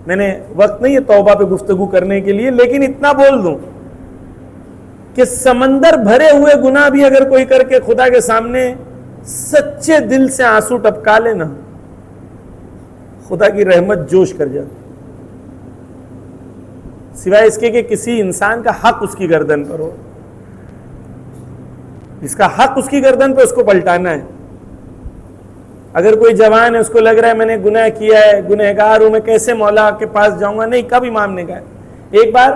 میں نے وقت نہیں ہے توبہ پہ گفتگو کرنے کے لیے، لیکن اتنا بول دوں کہ سمندر بھرے ہوئے گناہ بھی اگر کوئی کر کے خدا کے سامنے سچے دل سے آنسو ٹپکا لینا، خدا کی رحمت جوش کر جاتی، سوائے اس کے کہ کسی انسان کا حق اس کی گردن پر ہو. جس کا حق اس کی گردن پہ اس کو پلٹانا ہے. اگر کوئی جوان ہے اس کو لگ رہا ہے میں نے گناہ کیا ہے، گنہگار ہوں، میں کیسے مولا کے پاس جاؤں گا، نہیں. کب امام نے کہا؟ ایک بار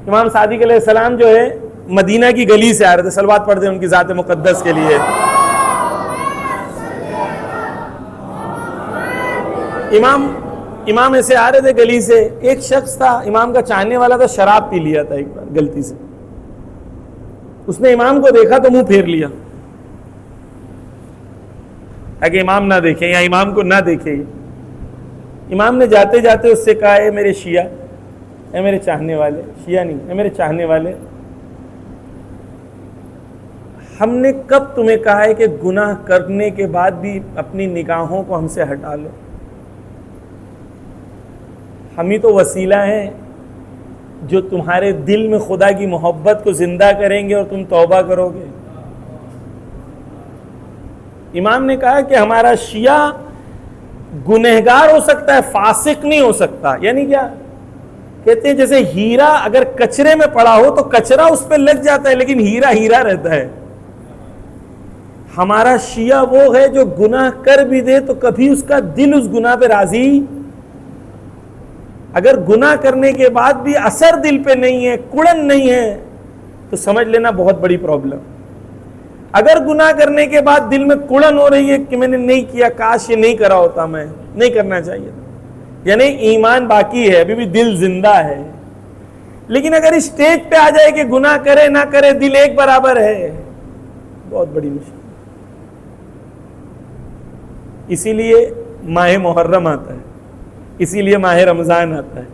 امام صادق علیہ السلام جو ہے مدینہ کی گلی سے آ رہے تھے، صلوات پڑھ دیں ان کی ذات مقدس کے لیے. امام ایسے آ رہے تھے گلی سے، ایک شخص تھا امام کا چاہنے والا تھا، شراب پی لیا تھا ایک بار غلطی سے. اس نے امام کو دیکھا تو منہ پھیر لیا تاکہ امام نہ دیکھیں یا امام کو نہ دیکھے. امام نے جاتے جاتے اس سے کہا اے میرے شیعہ، اے میرے چاہنے والے، شیعہ نہیں، اے میرے چاہنے والے، ہم نے کب تمہیں کہا ہے کہ گناہ کرنے کے بعد بھی اپنی نگاہوں کو ہم سے ہٹا لو؟ ہم ہی تو وسیلہ ہیں جو تمہارے دل میں خدا کی محبت کو زندہ کریں گے اور تم توبہ کرو گے. امام نے کہا کہ ہمارا شیعہ گنہگار ہو سکتا ہے، فاسق نہیں ہو سکتا. یعنی کیا کہتے ہیں؟ جیسے ہیرا اگر کچرے میں پڑا ہو تو کچرا اس پہ لگ جاتا ہے لیکن ہیرا ہیرا رہتا ہے. ہمارا شیعہ وہ ہے جو گناہ کر بھی دے تو کبھی اس کا دل اس گناہ پہ راضی، اگر گناہ کرنے کے بعد بھی اثر دل پہ نہیں ہے، کڑن نہیں ہے، تو سمجھ لینا بہت بڑی پرابلم. اگر گناہ کرنے کے بعد دل میں کڑن ہو رہی ہے کہ میں نے نہیں کیا، کاش یہ نہیں کرا ہوتا، میں نہیں کرنا چاہیے، یعنی ایمان باقی ہے، ابھی بھی دل زندہ ہے. لیکن اگر اس اسٹیج پہ آ جائے کہ گناہ کرے نہ کرے دل ایک برابر ہے، بہت بڑی مشکل. اسی لیے ماہ محرم آتا ہے، اسی لیے ماہ رمضان آتا ہے،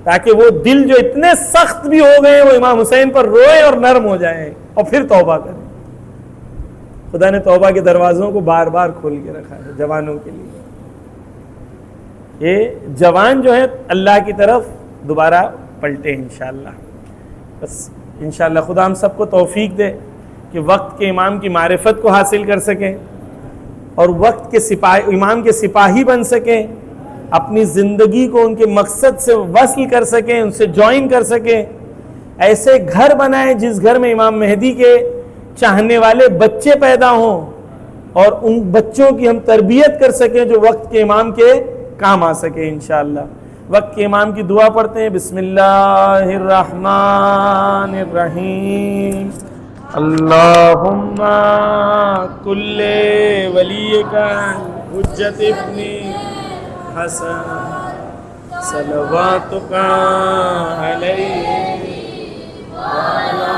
تاکہ وہ دل جو اتنے سخت بھی ہو گئے وہ امام حسین پر روئے اور نرم ہو جائیں اور پھر توبہ کریں. خدا نے توبہ کے دروازوں کو بار بار کھول کے رکھا ہے جوانوں کے لیے. یہ جوان جو ہے اللہ کی طرف دوبارہ پلٹے انشاءاللہ. بس انشاءاللہ خدا ہم سب کو توفیق دے کہ وقت کے امام کی معرفت کو حاصل کر سکیں اور وقت کے امام کے سپاہی بن سکیں، اپنی زندگی کو ان کے مقصد سے وصل کر سکیں، ان سے جوائن کر سکیں. ایسے گھر بنائیں جس گھر میں امام مہدی کے چاہنے والے بچے پیدا ہوں اور ان بچوں کی ہم تربیت کر سکیں جو وقت کے امام کے کام آ سکے انشاءاللہ. وقت کے امام کی دعا پڑھتے ہیں. بسم اللہ الرحمن الرحیم. اللہم کل ولیک حجت ابن حسن صلواتک علیہ وعلی